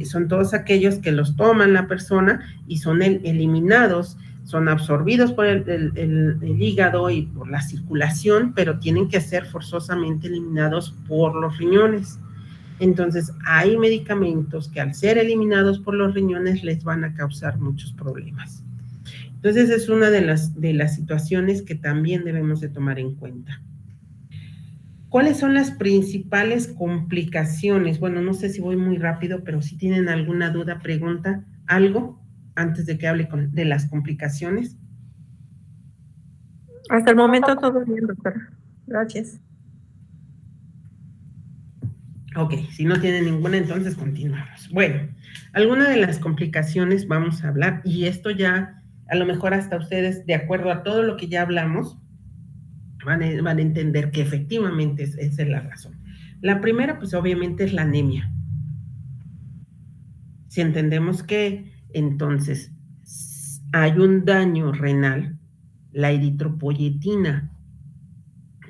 son todos aquellos que los toman la persona y son eliminados, son absorbidos por el hígado y por la circulación, pero tienen que ser forzosamente eliminados por los riñones. Entonces, hay medicamentos que al ser eliminados por los riñones les van a causar muchos problemas. Entonces, es una de las situaciones que también debemos de tomar en cuenta. ¿Cuáles son las principales complicaciones? Bueno, no sé si voy muy rápido, pero si tienen alguna duda, pregunta algo antes de que hable de las complicaciones. Hasta el momento todo bien, doctora. Gracias. Ok, si no tienen ninguna, entonces continuamos. Bueno, alguna de las complicaciones vamos a hablar, y esto ya, a lo mejor hasta ustedes, de acuerdo a todo lo que ya hablamos, van a entender que efectivamente esa es la razón. La primera, pues obviamente es la anemia. Si entendemos que entonces hay un daño renal, la eritropoyetina,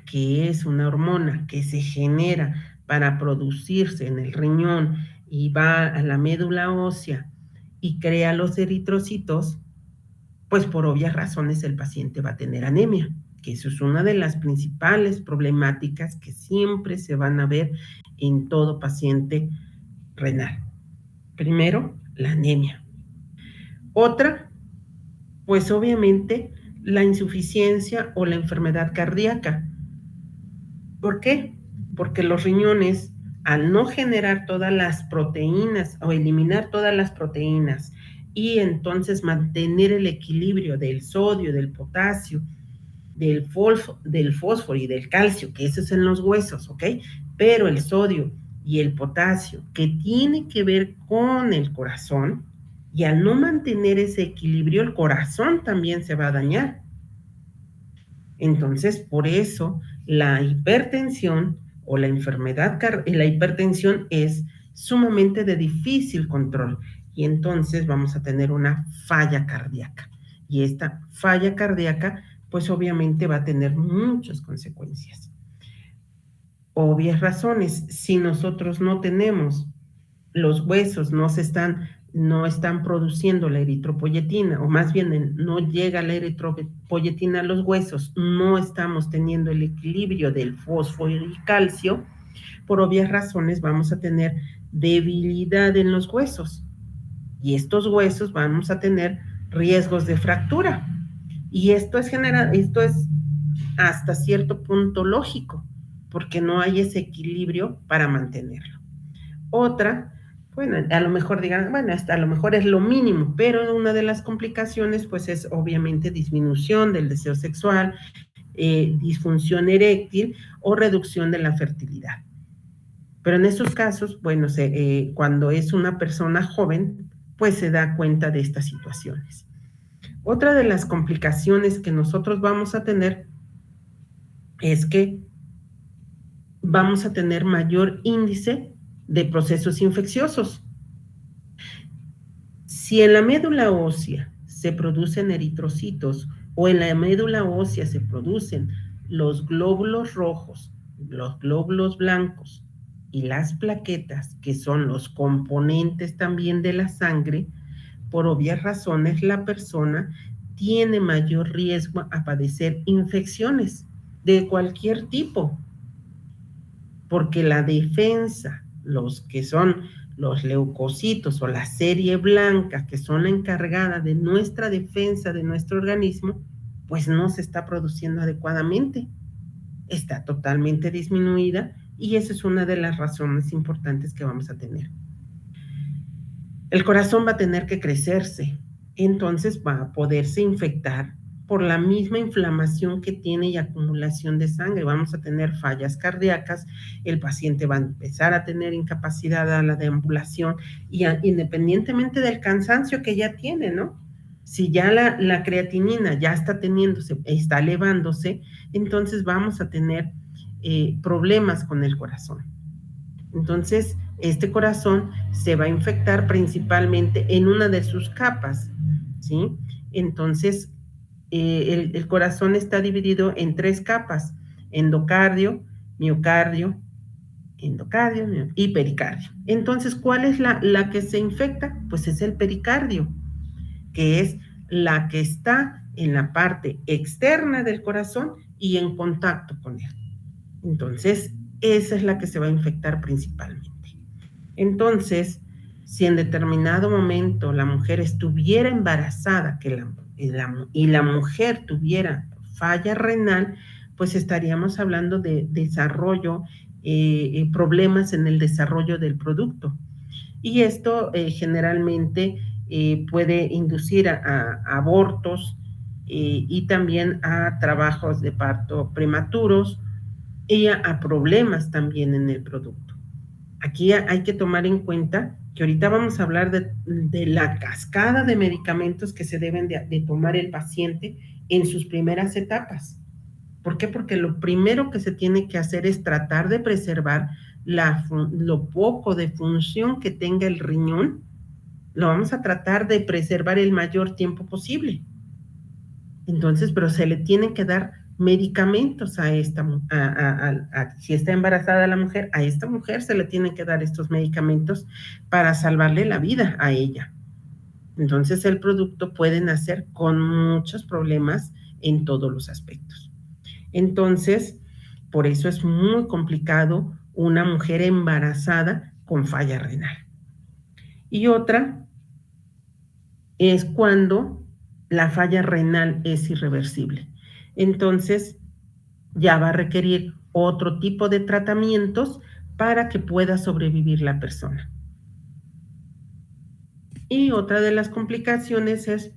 que es una hormona que se genera para producirse en el riñón y va a la médula ósea y crea los eritrocitos, pues por obvias razones el paciente va a tener anemia, que eso es una de las principales problemáticas que siempre se van a ver en todo paciente renal. Primero, la anemia. Otra, pues obviamente la insuficiencia o la enfermedad cardíaca. ¿Por qué? Porque los riñones, al no generar todas las proteínas o eliminar todas las proteínas y entonces mantener el equilibrio del sodio, del potasio, del fósforo y del calcio, que eso es en los huesos, ¿ok? Pero el sodio y el potasio, que tiene que ver con el corazón, y al no mantener ese equilibrio, el corazón también se va a dañar. Entonces, por eso la hipertensión o la hipertensión es sumamente de difícil control y entonces vamos a tener una falla cardíaca. Y esta falla cardíaca, pues obviamente va a tener muchas consecuencias. Obvias razones, si nosotros no tenemos los huesos, no están produciendo la eritropoyetina, o más bien no llega la eritropoyetina a los huesos, no estamos teniendo el equilibrio del fósforo y calcio, por obvias razones vamos a tener debilidad en los huesos. Y estos huesos vamos a tener riesgos de fractura. Y esto es hasta cierto punto lógico, porque no hay ese equilibrio para mantenerlo. Otra, bueno, a lo mejor digan, bueno, hasta a lo mejor es lo mínimo, pero una de las complicaciones, pues es obviamente disminución del deseo sexual, disfunción eréctil o reducción de la fertilidad. Pero en estos casos, bueno, cuando es una persona joven, pues se da cuenta de estas situaciones. Otra de las complicaciones que nosotros vamos a tener es que vamos a tener mayor índice de procesos infecciosos. Si en la médula ósea se producen eritrocitos o en la médula ósea se producen los glóbulos rojos, los glóbulos blancos y las plaquetas, que son los componentes también de la sangre, por obvias razones la persona tiene mayor riesgo a padecer infecciones de cualquier tipo, porque la defensa, los que son los leucocitos o la serie blanca, que son la encargada de nuestra defensa de nuestro organismo, pues no se está produciendo adecuadamente, está totalmente disminuida y esa es una de las razones importantes que vamos a tener. El corazón va a tener que crecerse, entonces va a poderse infectar por la misma inflamación que tiene y acumulación de sangre. Vamos a tener fallas cardíacas, el paciente va a empezar a tener incapacidad a la deambulación y independientemente del cansancio que ya tiene, ¿no? Si ya la creatinina ya está está elevándose, entonces vamos a tener problemas con el corazón. Entonces, este corazón se va a infectar principalmente en una de sus capas, ¿sí? Entonces, el corazón está dividido en 3 capas: endocardio, miocardio, y pericardio. Entonces, ¿cuál es la que se infecta? Pues es el pericardio, que es la que está en la parte externa del corazón y en contacto con él. Entonces, esa es la que se va a infectar principalmente. Entonces, si en determinado momento la mujer estuviera embarazada y la mujer tuviera falla renal, pues estaríamos hablando de desarrollo, problemas en el desarrollo del producto. Y esto generalmente puede inducir a abortos y también a trabajos de parto prematuros y a problemas también en el producto. Aquí hay que tomar en cuenta que ahorita vamos a hablar de la cascada de medicamentos que se deben de tomar el paciente en sus primeras etapas. ¿Por qué? Porque lo primero que se tiene que hacer es tratar de preservar lo poco de función que tenga el riñón. Lo vamos a tratar de preservar el mayor tiempo posible. Entonces, pero se le tienen que dar medicamentos si está embarazada la mujer, a esta mujer se le tienen que dar estos medicamentos para salvarle la vida a ella. Entonces, el producto puede nacer con muchos problemas en todos los aspectos. Entonces, por eso es muy complicado una mujer embarazada con falla renal. Y otra es cuando la falla renal es irreversible. Entonces, ya va a requerir otro tipo de tratamientos para que pueda sobrevivir la persona. Y otra de las complicaciones es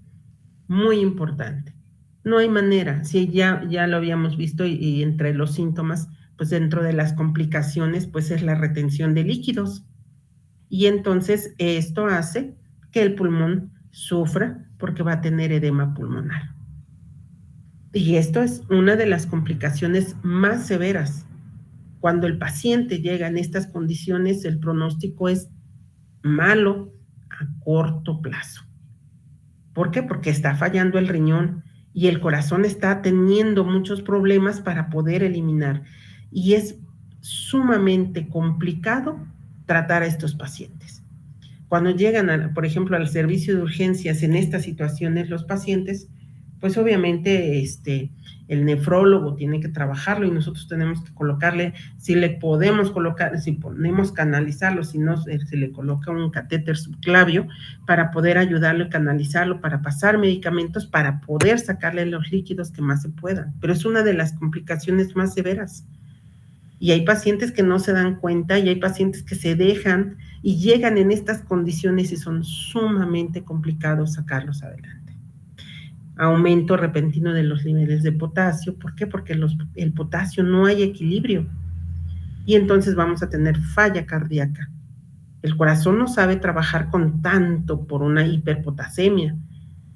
muy importante. No hay manera, si ya lo habíamos visto y entre los síntomas, pues dentro de las complicaciones, pues es la retención de líquidos. Y entonces esto hace que el pulmón sufra porque va a tener edema pulmonar. Y esto es una de las complicaciones más severas. Cuando el paciente llega en estas condiciones, el pronóstico es malo a corto plazo. ¿Por qué? Porque está fallando el riñón y el corazón está teniendo muchos problemas para poder eliminar. Y es sumamente complicado tratar a estos pacientes. Cuando llegan, por ejemplo, al servicio de urgencias en estas situaciones, los pacientes, pues obviamente el nefrólogo tiene que trabajarlo y nosotros tenemos que colocarle, si le podemos colocar, si podemos canalizarlo, si no, se le coloca un catéter subclavio para poder ayudarlo a canalizarlo, para pasar medicamentos, para poder sacarle los líquidos que más se puedan. Pero es una de las complicaciones más severas. Y hay pacientes que no se dan cuenta y hay pacientes que se dejan y llegan en estas condiciones y son sumamente complicados sacarlos adelante. aumento repentino de los niveles de potasio. ¿Por qué? Porque el potasio no hay equilibrio y entonces vamos a tener falla cardíaca. El corazón no sabe trabajar con tanto por una hiperpotasemia.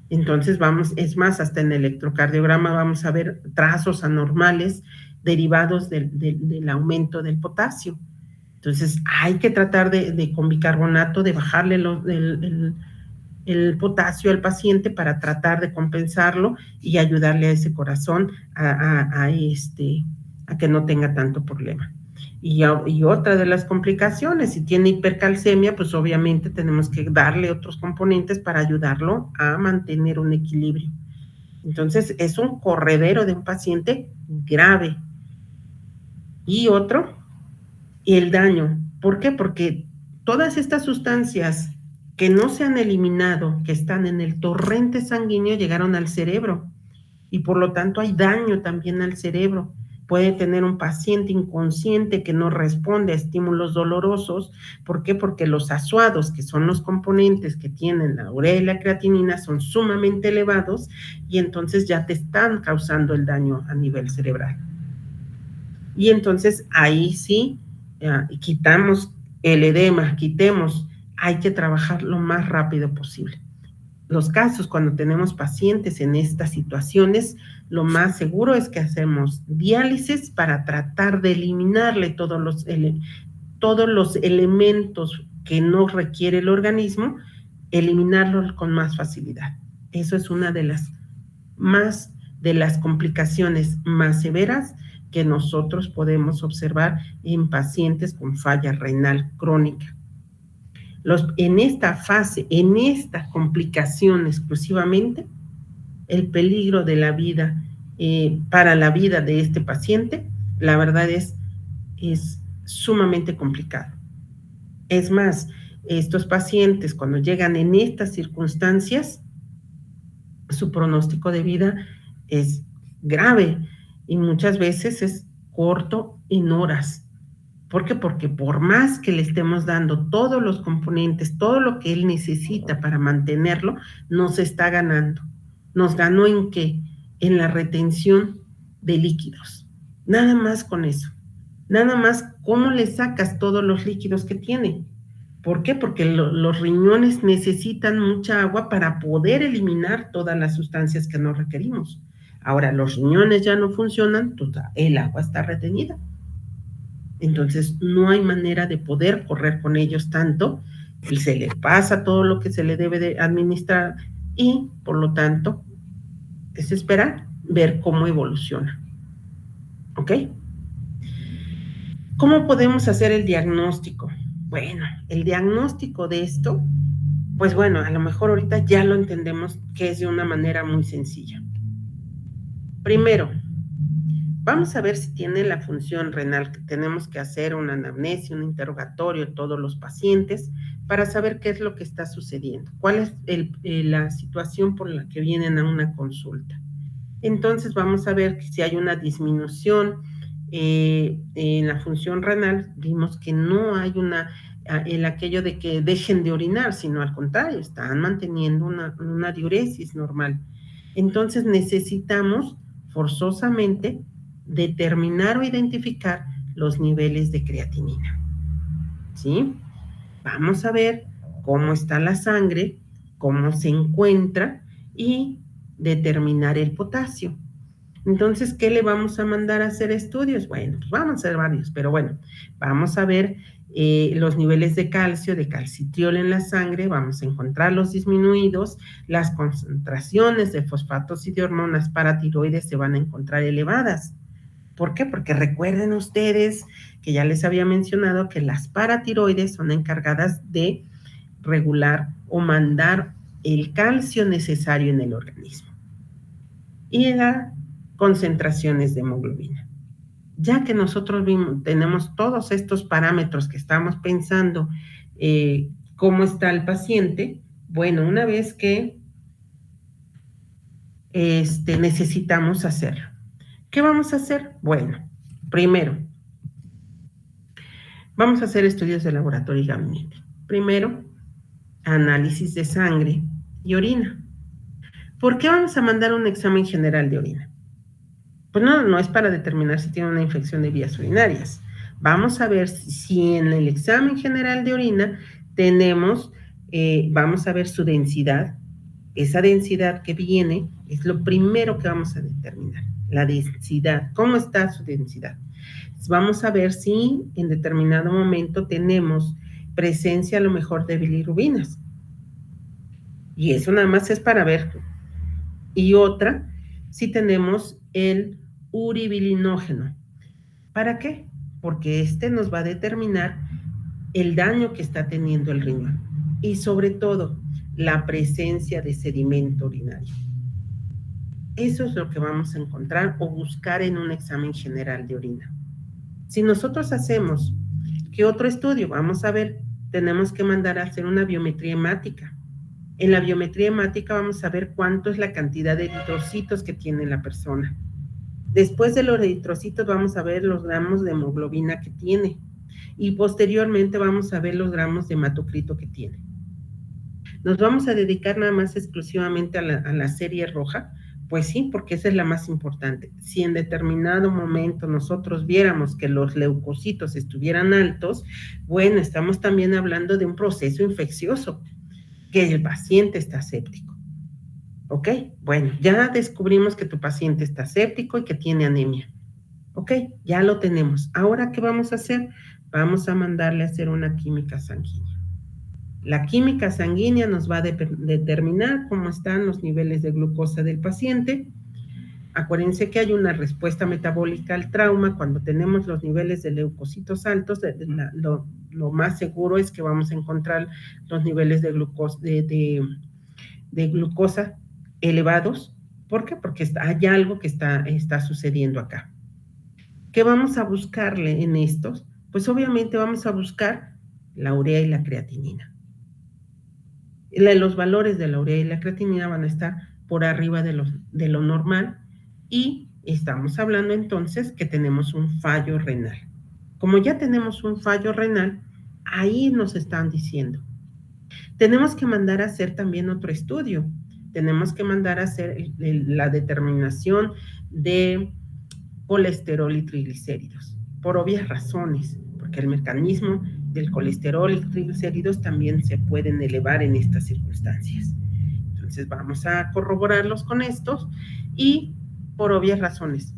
Entonces es más, hasta en el electrocardiograma vamos a ver trazos anormales derivados del aumento del potasio. Entonces hay que tratar con bicarbonato de bajarle el potasio al paciente para tratar de compensarlo y ayudarle a ese corazón a que no tenga tanto problema. Y otra de las complicaciones, si tiene hipercalcemia, pues obviamente tenemos que darle otros componentes para ayudarlo a mantener un equilibrio. Entonces, es un corredero de un paciente grave. Y otro, el daño. ¿Por qué? Porque todas estas sustancias que no se han eliminado, que están en el torrente sanguíneo, llegaron al cerebro. Y por lo tanto hay daño también al cerebro. Puede tener un paciente inconsciente que no responde a estímulos dolorosos. ¿Por qué? Porque los azuados, que son los componentes que tienen la urea y la creatinina, son sumamente elevados y entonces ya te están causando el daño a nivel cerebral. Y entonces ahí sí, quitamos el edema, hay que trabajar lo más rápido posible. Los casos, cuando tenemos pacientes en estas situaciones, lo más seguro es que hacemos diálisis para tratar de eliminarle todos los elementos que no requiere el organismo, eliminarlos con más facilidad. Eso es una de las complicaciones más severas que nosotros podemos observar en pacientes con falla renal crónica. En esta fase, en esta complicación exclusivamente, el peligro de la vida, para la vida de este paciente, la verdad es sumamente complicado. Es más, estos pacientes cuando llegan en estas circunstancias, su pronóstico de vida es grave y muchas veces es corto en horas. ¿Por qué? Porque por más que le estemos dando todos los componentes, todo lo que él necesita para mantenerlo, nos está ganando. ¿Nos ganó en qué? En la retención de líquidos. Nada más con eso. Nada más cómo le sacas todos los líquidos que tiene. ¿Por qué? Porque los riñones necesitan mucha agua para poder eliminar todas las sustancias que no requerimos. Ahora, los riñones ya no funcionan, el agua está retenida. Entonces, no hay manera de poder correr con ellos tanto, y se le pasa todo lo que se le debe de administrar y, por lo tanto, es esperar, ver cómo evoluciona. ¿Ok? ¿Cómo podemos hacer el diagnóstico? Bueno, el diagnóstico de esto, pues bueno, a lo mejor ahorita ya lo entendemos que es de una manera muy sencilla. Primero, vamos a ver si tiene la función renal, que tenemos que hacer una anamnesia, un interrogatorio de todos los pacientes para saber qué es lo que está sucediendo, cuál es la situación por la que vienen a una consulta. Entonces vamos a ver si hay una disminución en la función renal. Vimos que no hay aquello de que dejen de orinar, sino al contrario, están manteniendo una diuresis normal. Entonces necesitamos forzosamente determinar o identificar los niveles de creatinina. ¿Sí? Vamos a ver cómo está la sangre, cómo se encuentra y determinar el potasio. Entonces, ¿qué le vamos a mandar a hacer estudios? Bueno, pues vamos a hacer varios, pero bueno, vamos a ver los niveles de calcio, de calcitriol en la sangre, vamos a encontrarlos disminuidos, las concentraciones de fosfatos y de hormonas paratiroides se van a encontrar elevadas. ¿Por qué? Porque recuerden ustedes que ya les había mencionado que las paratiroides son encargadas de regular o mandar el calcio necesario en el organismo y las concentraciones de hemoglobina. Ya que nosotros tenemos todos estos parámetros que estamos pensando cómo está el paciente, bueno, una vez que necesitamos hacerlo. ¿Qué vamos a hacer? Bueno, primero, vamos a hacer estudios de laboratorio y gabinete. Primero, análisis de sangre y orina. ¿Por qué vamos a mandar un examen general de orina? Pues no es para determinar si tiene una infección de vías urinarias. Vamos a ver si en el examen general de orina tenemos, vamos a ver su densidad. Esa densidad que viene es lo primero que vamos a determinar, la densidad. ¿Cómo está su densidad? Vamos a ver si en determinado momento tenemos presencia a lo mejor de bilirrubinas. Y eso nada más es para ver. Y otra, si tenemos el uribilinógeno. ¿Para qué? Porque este nos va a determinar el daño que está teniendo el riñón y sobre todo la presencia de sedimento urinario. Eso es lo que vamos a encontrar o buscar en un examen general de orina. Si nosotros hacemos ¿qué otro estudio? Vamos a ver, tenemos que mandar a hacer una biometría hemática. En la biometría hemática vamos a ver cuánto es la cantidad de eritrocitos que tiene la persona. Después de los eritrocitos vamos a ver los gramos de hemoglobina que tiene y posteriormente vamos a ver los gramos de hematocrito que tiene. ¿Nos vamos a dedicar nada más exclusivamente a la serie roja? Pues sí, porque esa es la más importante. Si en determinado momento nosotros viéramos que los leucocitos estuvieran altos, bueno, estamos también hablando de un proceso infeccioso, que el paciente está séptico. ¿Ok? Bueno, ya descubrimos que tu paciente está séptico y que tiene anemia. ¿Ok? Ya lo tenemos. Ahora, ¿qué vamos a hacer? Vamos a mandarle a hacer una química sanguínea. La química sanguínea nos va a determinar cómo están los niveles de glucosa del paciente. Acuérdense que hay una respuesta metabólica al trauma. Cuando tenemos los niveles de leucocitos altos, lo más seguro es que vamos a encontrar los niveles de glucosa elevados. ¿Por qué? Porque hay algo que está sucediendo acá. ¿Qué vamos a buscarle en estos? Pues obviamente vamos a buscar la urea y la creatinina. Los valores de la urea y la creatinina van a estar por arriba de lo normal y estamos hablando entonces que tenemos un fallo renal. Como ya tenemos un fallo renal, ahí nos están diciendo. Tenemos que mandar a hacer también otro estudio. Tenemos que mandar a hacer la determinación de colesterol y triglicéridos, por obvias razones, porque el mecanismo del colesterol y triglicéridos también se pueden elevar en estas circunstancias. Entonces vamos a corroborarlos con estos y por obvias razones.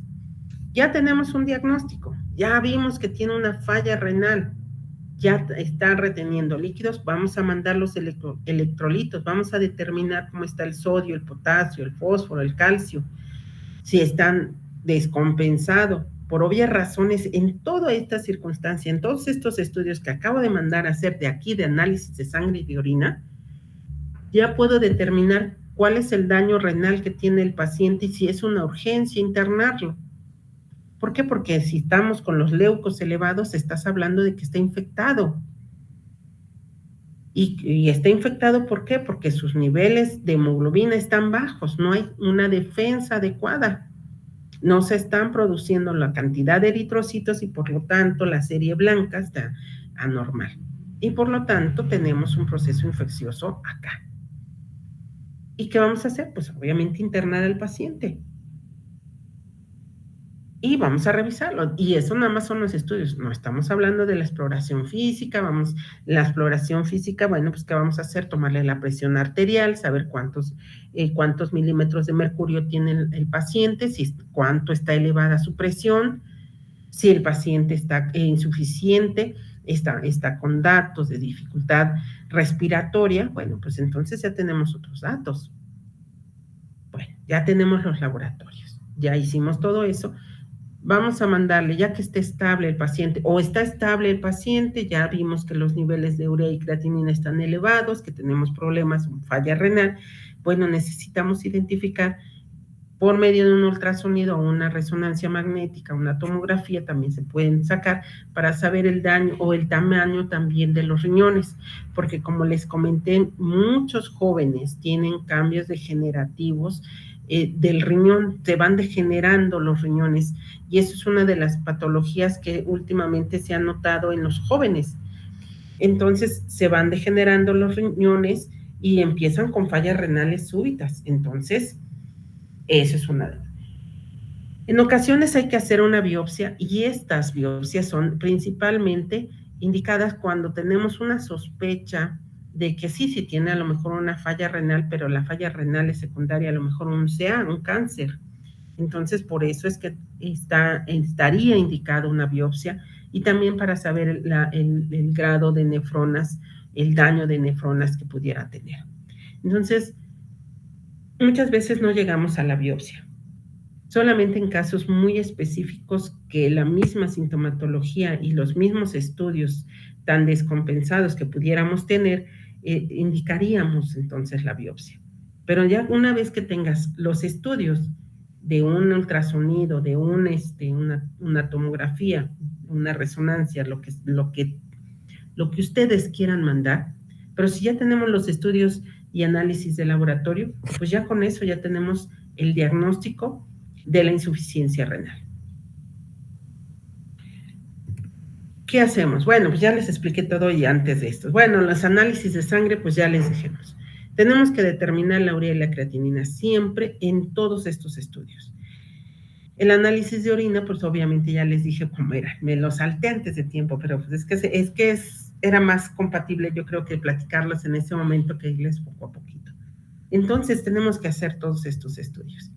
Ya tenemos un diagnóstico, ya vimos que tiene una falla renal, ya está reteniendo líquidos, vamos a mandar los electrolitos, vamos a determinar cómo está el sodio, el potasio, el fósforo, el calcio, si están descompensados, por obvias razones, en toda esta circunstancia, en todos estos estudios que acabo de mandar a hacer de aquí, de análisis de sangre y de orina, ya puedo determinar cuál es el daño renal que tiene el paciente y si es una urgencia internarlo. ¿Por qué? Porque si estamos con los leucos elevados, estás hablando de que está infectado. Y está infectado, ¿por qué? Porque sus niveles de hemoglobina están bajos, no hay una defensa adecuada. No se están produciendo la cantidad de eritrocitos y por lo tanto la serie blanca está anormal. Y por lo tanto tenemos un proceso infeccioso acá. ¿Y qué vamos a hacer? Pues obviamente internar al paciente. Y vamos a revisarlo. Y eso nada más son los estudios. No estamos hablando de la exploración física. La exploración física, bueno, pues ¿qué vamos a hacer? Tomarle la presión arterial, saber cuántos milímetros de mercurio tiene el paciente, cuánto está elevada su presión, si el paciente está insuficiente, está con datos de dificultad respiratoria, bueno, pues entonces ya tenemos otros datos. Bueno, ya tenemos los laboratorios, ya hicimos todo eso. Vamos a mandarle, ya que esté estable el paciente, o está estable el paciente, ya vimos que los niveles de urea y creatinina están elevados, que tenemos problemas, falla renal, bueno, necesitamos identificar por medio de un ultrasonido o una resonancia magnética, una tomografía, también se pueden sacar para saber el daño o el tamaño también de los riñones, porque como les comenté, muchos jóvenes tienen cambios degenerativos del riñón, se van degenerando los riñones y eso es una de las patologías que últimamente se ha notado en los jóvenes. Entonces se van degenerando los riñones y empiezan con fallas renales súbitas. Entonces, eso es una de las. En ocasiones hay que hacer una biopsia y estas biopsias son principalmente indicadas cuando tenemos una sospecha de que sí tiene a lo mejor una falla renal, pero la falla renal es secundaria, a lo mejor un cáncer. Entonces, por eso es que estaría indicada una biopsia y también para saber el grado de nefronas, el daño de nefronas que pudiera tener. Entonces, muchas veces no llegamos a la biopsia. Solamente en casos muy específicos que la misma sintomatología y los mismos estudios tan descompensados que pudiéramos tener, indicaríamos entonces la biopsia. Pero ya una vez que tengas los estudios de un ultrasonido, de una tomografía, una resonancia, lo que ustedes quieran mandar, pero si ya tenemos los estudios y análisis de laboratorio, pues ya con eso ya tenemos el diagnóstico de la insuficiencia renal. ¿Qué hacemos? Bueno, pues ya les expliqué todo y antes de esto. Bueno, los análisis de sangre, pues ya les dijimos. Tenemos que determinar la urea y la creatinina siempre en todos estos estudios. El análisis de orina, pues obviamente ya les dije cómo era. Me lo salté antes de tiempo, pero pues era más compatible, yo creo, que platicarlos en ese momento que irles poco a poquito. Entonces tenemos que hacer todos estos estudios.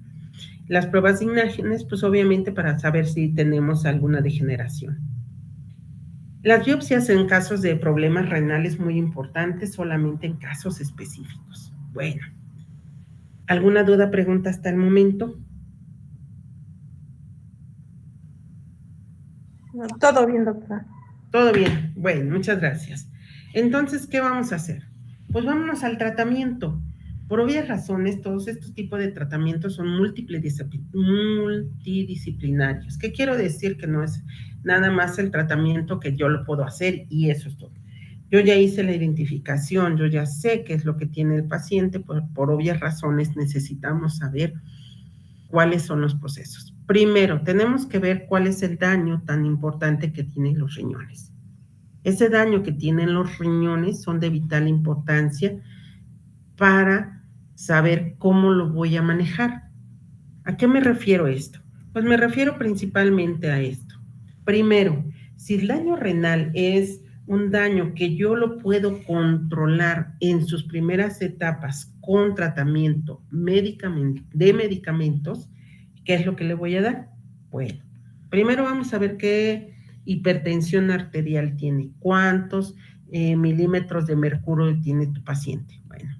Las pruebas de imágenes, pues obviamente para saber si tenemos alguna degeneración. Las biopsias en casos de problemas renales muy importantes, solamente en casos específicos. Bueno, ¿alguna duda, pregunta hasta el momento? Todo bien, doctora. Todo bien. Bueno, muchas gracias. Entonces, ¿qué vamos a hacer? Pues vámonos al tratamiento. Por obvias razones, todos estos tipos de tratamientos son multidisciplinarios. ¿Qué quiero decir? Que no es nada más el tratamiento que yo lo puedo hacer y eso es todo. Yo ya hice la identificación, yo ya sé qué es lo que tiene el paciente, por obvias razones necesitamos saber cuáles son los procesos. Primero, tenemos que ver cuál es el daño tan importante que tienen los riñones. Ese daño que tienen los riñones son de vital importancia para saber cómo lo voy a manejar. ¿A qué me refiero esto? Pues me refiero principalmente a esto. Primero, si el daño renal es un daño que yo lo puedo controlar en sus primeras etapas con tratamiento de medicamentos, ¿qué es lo que le voy a dar? Bueno, primero vamos a ver qué hipertensión arterial tiene, cuántos milímetros de mercurio tiene tu paciente. Bueno,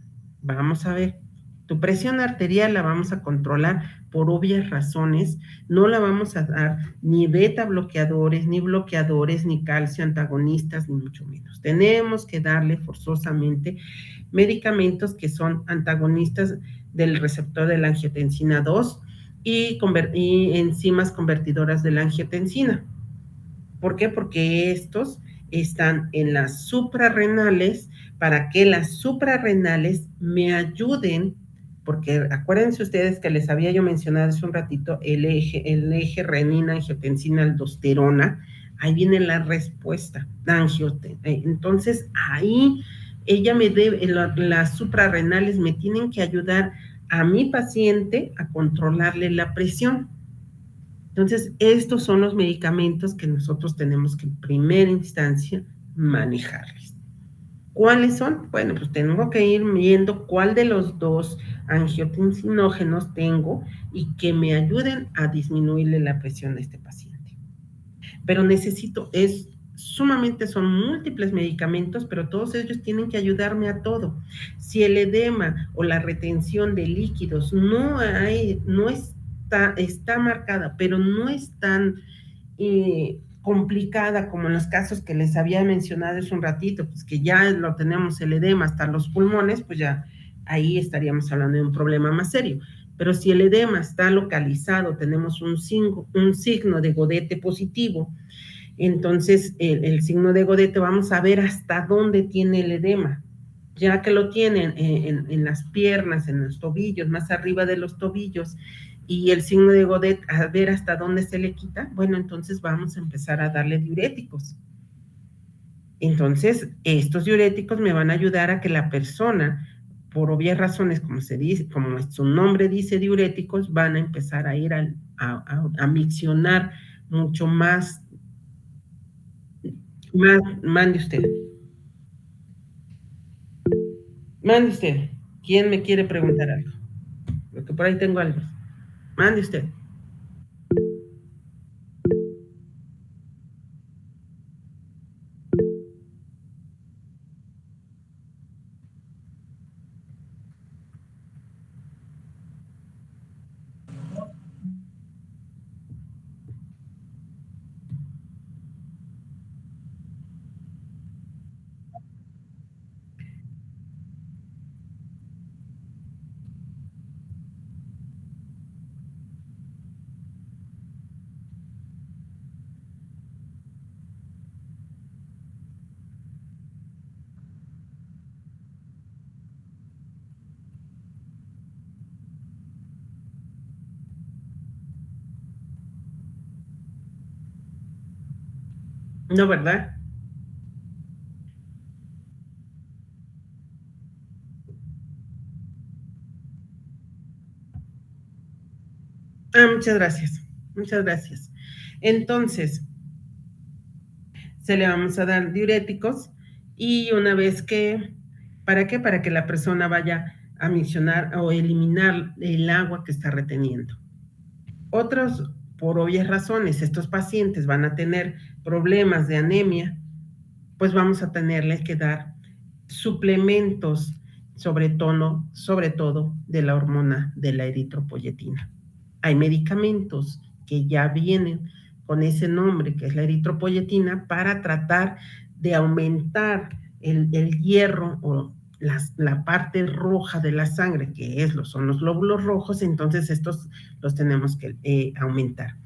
vamos a ver. Tu presión arterial la vamos a controlar por obvias razones, no la vamos a dar ni beta bloqueadores, ni calcio antagonistas, ni mucho menos. Tenemos que darle forzosamente medicamentos que son antagonistas del receptor de la angiotensina 2 y enzimas convertidoras de la angiotensina. ¿Por qué? Porque estos están en las suprarrenales para que las suprarrenales me ayuden, porque acuérdense ustedes que les había yo mencionado hace un ratito el eje renina, angiotensina, aldosterona, ahí viene la respuesta, entonces ahí ella me debe, las suprarrenales me tienen que ayudar a mi paciente a controlarle la presión. Entonces, estos son los medicamentos que nosotros tenemos que en primera instancia manejarles. ¿Cuáles son? Bueno, pues tengo que ir viendo cuál de los dos angiotensinógenos tengo y que me ayuden a disminuirle la presión a este paciente. Pero son múltiples medicamentos, pero todos ellos tienen que ayudarme a todo. Si el edema o la retención de líquidos está marcada, pero no es tan complicada como en los casos que les había mencionado hace un ratito, pues que ya lo tenemos el edema hasta los pulmones, pues ya ahí estaríamos hablando de un problema más serio. Pero si el edema está localizado, tenemos un signo de Godete positivo, entonces el signo de Godete vamos a ver hasta dónde tiene el edema. Ya que lo tienen en las piernas, en los tobillos, más arriba de los tobillos, y el signo de Godet a ver hasta dónde se le quita, bueno, entonces vamos a empezar a darle diuréticos. Entonces, estos diuréticos me van a ayudar a que la persona por obvias razones, como se dice, como su nombre dice, diuréticos, van a empezar a ir a miccionar mucho más. Mande usted. Mande usted. ¿Quién me quiere preguntar algo? Porque por ahí tengo algo. Mande usted. No, ¿verdad? Muchas gracias. Muchas gracias. Entonces, se le vamos a dar diuréticos y una vez que, ¿para qué? Para que la persona vaya a miccionar o eliminar el agua que está reteniendo. Otros, por obvias razones, estos pacientes van a tener problemas de anemia, pues vamos a tenerles que dar suplementos sobre todo de la hormona de la eritropoyetina. Hay medicamentos que ya vienen con ese nombre, que es la eritropoyetina, para tratar de aumentar el hierro o la parte roja de la sangre, que son los glóbulos rojos, entonces estos los tenemos que aumentar.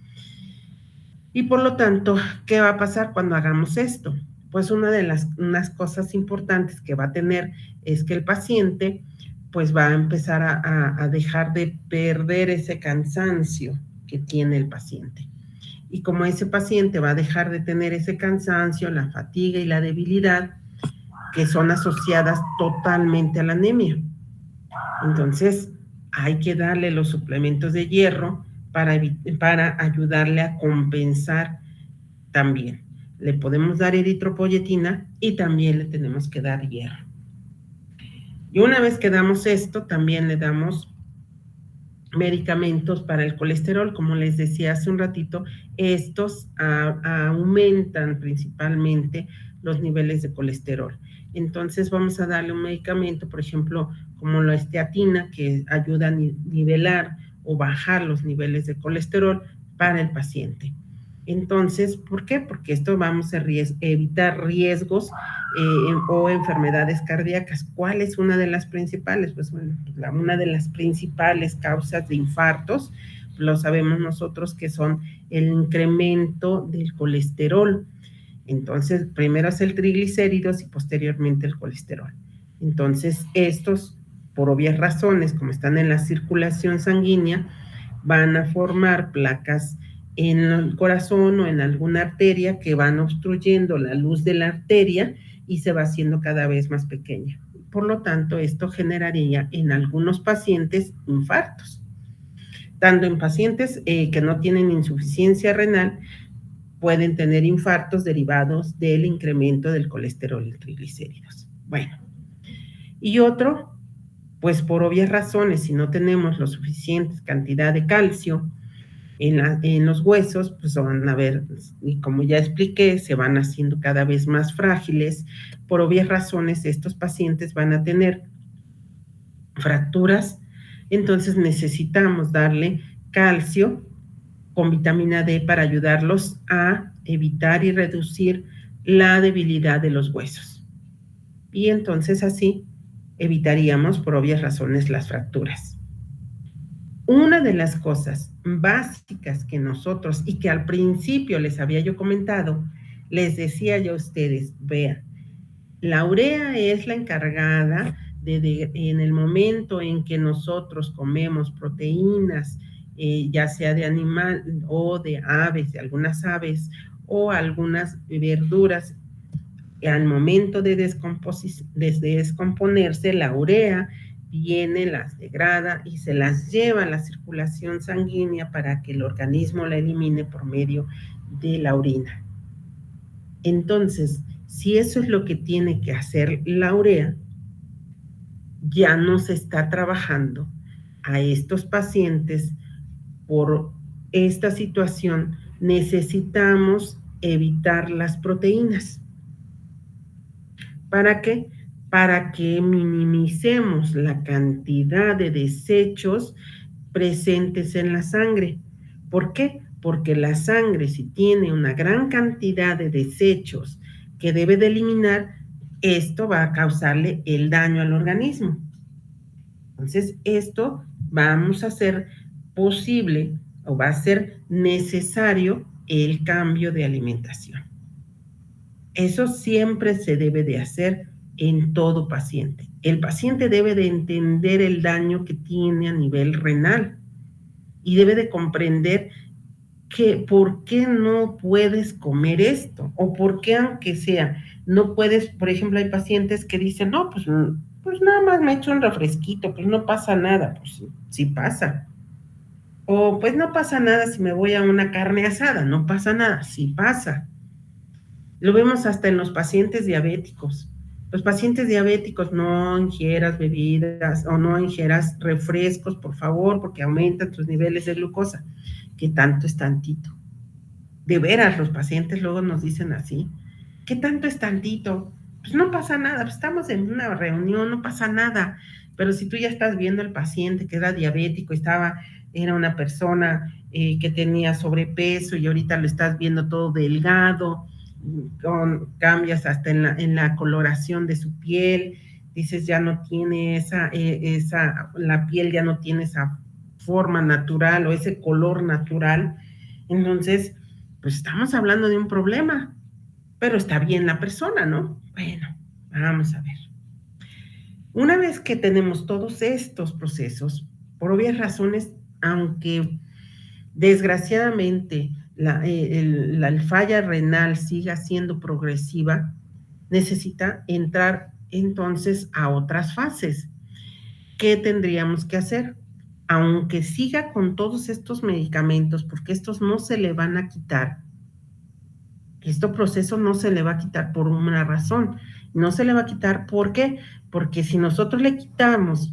Y por lo tanto, ¿qué va a pasar cuando hagamos esto? Pues unas cosas importantes que va a tener es que el paciente pues va a empezar a dejar de perder ese cansancio que tiene el paciente. Y como ese paciente va a dejar de tener ese cansancio, la fatiga y la debilidad, que son asociadas totalmente a la anemia. Entonces, hay que darle los suplementos de hierro para ayudarle a compensar también. Le podemos dar eritropoyetina y también le tenemos que dar hierro. Y una vez que damos esto, también le damos medicamentos para el colesterol. Como les decía hace un ratito, estos aumentan principalmente los niveles de colesterol. Entonces vamos a darle un medicamento, por ejemplo, como la esteatina, que ayuda a nivelar o bajar los niveles de colesterol para el paciente. Entonces, ¿por qué? Porque esto vamos a evitar riesgos o enfermedades cardíacas. ¿Cuál es una de las principales? Pues bueno, una de las principales causas de infartos, lo sabemos nosotros, que son el incremento del colesterol. Entonces, primero es el triglicéridos y posteriormente el colesterol. Entonces, estos, por obvias razones, como están en la circulación sanguínea, van a formar placas en el corazón o en alguna arteria que van obstruyendo la luz de la arteria y se va haciendo cada vez más pequeña. Por lo tanto, esto generaría en algunos pacientes infartos. Tanto en pacientes que no tienen insuficiencia renal, pueden tener infartos derivados del incremento del colesterol y triglicéridos. Bueno, y otro, pues por obvias razones, si no tenemos la suficiente cantidad de calcio en los huesos, pues van a ver, y como ya expliqué, se van haciendo cada vez más frágiles. Por obvias razones, estos pacientes van a tener fracturas, entonces necesitamos darle calcio con vitamina D para ayudarlos a evitar y reducir la debilidad de los huesos. Y entonces así evitaríamos, por obvias razones, las fracturas. Una de las cosas básicas que nosotros, y que al principio les había yo comentado, les decía yo a ustedes, vean, la urea es la encargada en el momento en que nosotros comemos proteínas, ya sea de animal o de aves, de algunas aves o algunas verduras, al momento de descomponerse, la urea viene, las degrada y se las lleva a la circulación sanguínea para que el organismo la elimine por medio de la orina. Entonces, si eso es lo que tiene que hacer la urea, ya no se está trabajando a estos pacientes por esta situación. Necesitamos evitar las proteínas. ¿Para qué? Para que minimicemos la cantidad de desechos presentes en la sangre. ¿Por qué? Porque la sangre, si tiene una gran cantidad de desechos que debe de eliminar, esto va a causarle el daño al organismo. Entonces, esto vamos a hacer posible o va a ser necesario el cambio de alimentación. Eso siempre se debe de hacer en todo paciente. El paciente debe de entender el daño que tiene a nivel renal y debe de comprender que por qué no puedes comer esto o por qué aunque sea no puedes. Por ejemplo, hay pacientes que dicen, no, pues nada más me echo un refresquito, pues no pasa nada. Pues sí pasa. O pues no pasa nada si me voy a una carne asada, no pasa nada, sí pasa. Lo vemos hasta en los pacientes diabéticos. Los pacientes diabéticos, no ingieras bebidas o no ingieras refrescos, por favor, porque aumentan tus niveles de glucosa. ¿Qué tanto es tantito? De veras, los pacientes luego nos dicen así. ¿Qué tanto es tantito? Pues no pasa nada, pues estamos en una reunión, no pasa nada. Pero si tú ya estás viendo al paciente que era diabético, era una persona que tenía sobrepeso y ahorita lo estás viendo todo delgado, con cambios hasta en la coloración de su piel, dices ya no tiene la piel ya no tiene esa forma natural o ese color natural. Entonces, pues estamos hablando de un problema, pero está bien la persona, ¿no? Bueno, vamos a ver. Una vez que tenemos todos estos procesos, por obvias razones, aunque desgraciadamente la falla renal siga siendo progresiva, necesita entrar entonces a otras fases. ¿Qué tendríamos que hacer? Aunque siga con todos estos medicamentos, porque estos no se le van a quitar, este proceso no se le va a quitar por una razón, no se le va a quitar, ¿por qué? Porque si nosotros le quitamos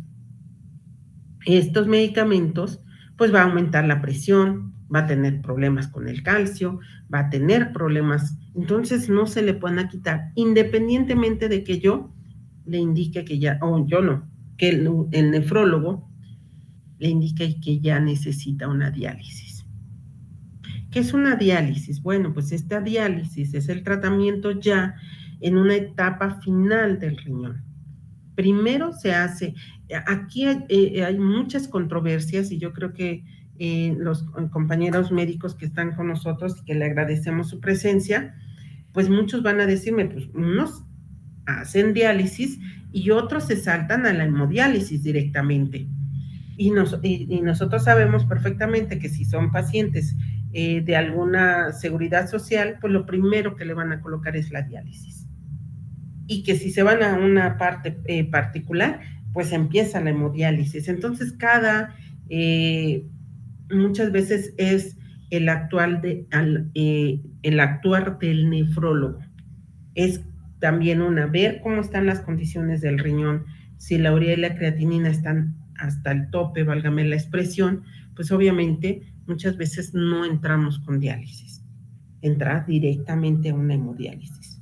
estos medicamentos, pues va a aumentar la presión, va a tener problemas con el calcio, va a tener problemas, entonces no se le pueden quitar, independientemente de que yo le indique que ya, o yo no, que el nefrólogo le indique que ya necesita una diálisis. ¿Qué es una diálisis? Bueno, pues esta diálisis es el tratamiento ya en una etapa final del riñón. Primero se hace, aquí hay muchas controversias y yo creo que los compañeros médicos que están con nosotros y que le agradecemos su presencia, pues muchos van a decirme, pues unos hacen diálisis y otros se saltan a la hemodiálisis directamente. Y nosotros sabemos perfectamente que si son pacientes de alguna seguridad social, pues lo primero que le van a colocar es la diálisis. Y que si se van a una parte particular, pues empieza la hemodiálisis. Entonces, muchas veces es el actuar del nefrólogo. Es también ver cómo están las condiciones del riñón. Si la urea y la creatinina están hasta el tope, válgame la expresión, pues obviamente muchas veces no entramos con diálisis. Entra directamente a una hemodiálisis.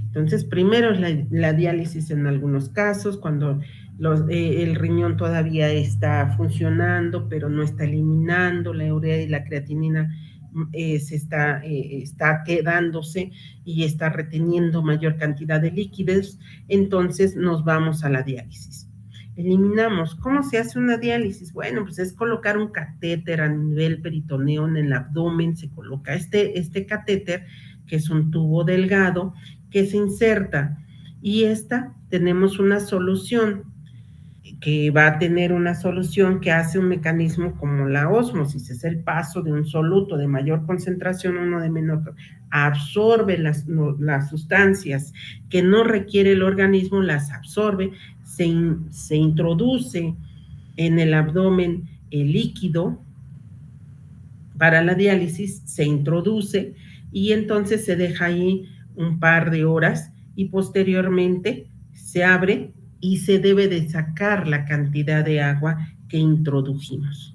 Entonces, primero es la diálisis en algunos casos, cuando el riñón todavía está funcionando, pero no está eliminando la urea y la creatinina, está quedándose y está reteniendo mayor cantidad de líquidos, entonces nos vamos a la diálisis. Eliminamos. ¿Cómo se hace una diálisis? Bueno, pues es colocar un catéter a nivel peritoneo en el abdomen, se coloca este catéter, que es un tubo delgado, que se inserta, y tenemos una solución que va a tener una solución que hace un mecanismo como la ósmosis, es el paso de un soluto de mayor concentración a uno de menor, absorbe las sustancias que no requiere el organismo, las absorbe, se introduce en el abdomen el líquido para la diálisis, se introduce y entonces se deja ahí un par de horas y posteriormente se abre y se debe de sacar la cantidad de agua que introdujimos.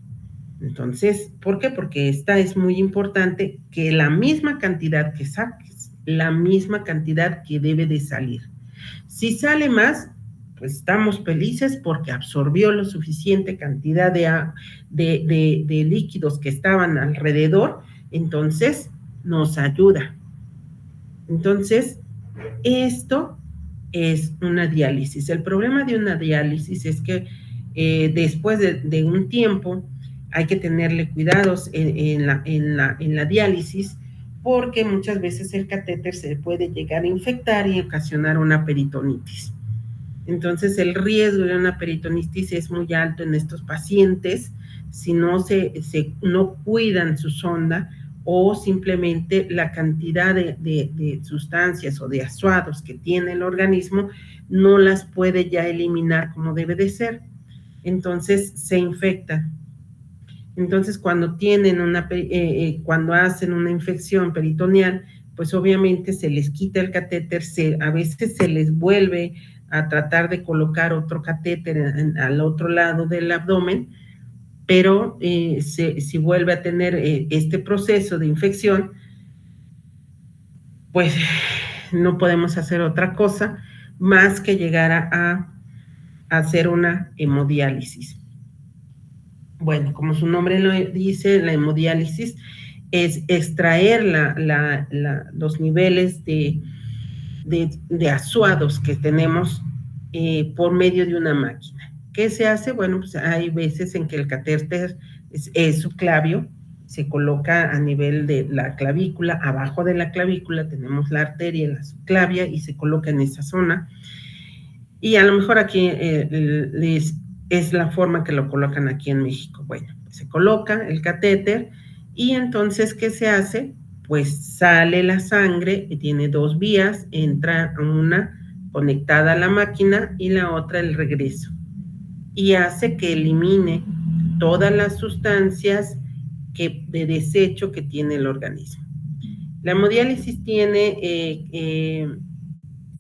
Entonces, ¿por qué? Porque esta es muy importante, que la misma cantidad que saques, la misma cantidad que debe de salir. Si sale más, pues estamos felices porque absorbió lo suficiente cantidad de líquidos que estaban alrededor, entonces nos ayuda. Entonces, esto es una diálisis. El problema de una diálisis es que después de un tiempo hay que tenerle cuidados en la diálisis, porque muchas veces el catéter se puede llegar a infectar y ocasionar una peritonitis. Entonces, el riesgo de una peritonitis es muy alto en estos pacientes si no no cuidan su sonda o simplemente la cantidad de sustancias o de azuados que tiene el organismo no las puede ya eliminar como debe de ser. Entonces, se infectan. Entonces, cuando cuando hacen una infección peritoneal, pues obviamente se les quita el catéter, a veces se les vuelve a tratar de colocar otro catéter al otro lado del abdomen, pero si vuelve a tener este proceso de infección, pues no podemos hacer otra cosa más que llegar a hacer una hemodiálisis. Bueno, como su nombre lo dice, la hemodiálisis es extraer los niveles de azuados que tenemos por medio de una máquina. ¿Qué se hace? Bueno, pues hay veces en que el catéter es subclavio, se coloca a nivel de la clavícula, abajo de la clavícula tenemos la arteria, la subclavia, y se coloca en esa zona. Y a lo mejor aquí es la forma que lo colocan aquí en México. Bueno, se coloca el catéter y entonces, ¿qué se hace? Pues sale la sangre y tiene dos vías, entra una conectada a la máquina y la otra el regreso. Y hace que elimine todas las sustancias de desecho que tiene el organismo. La hemodiálisis tiene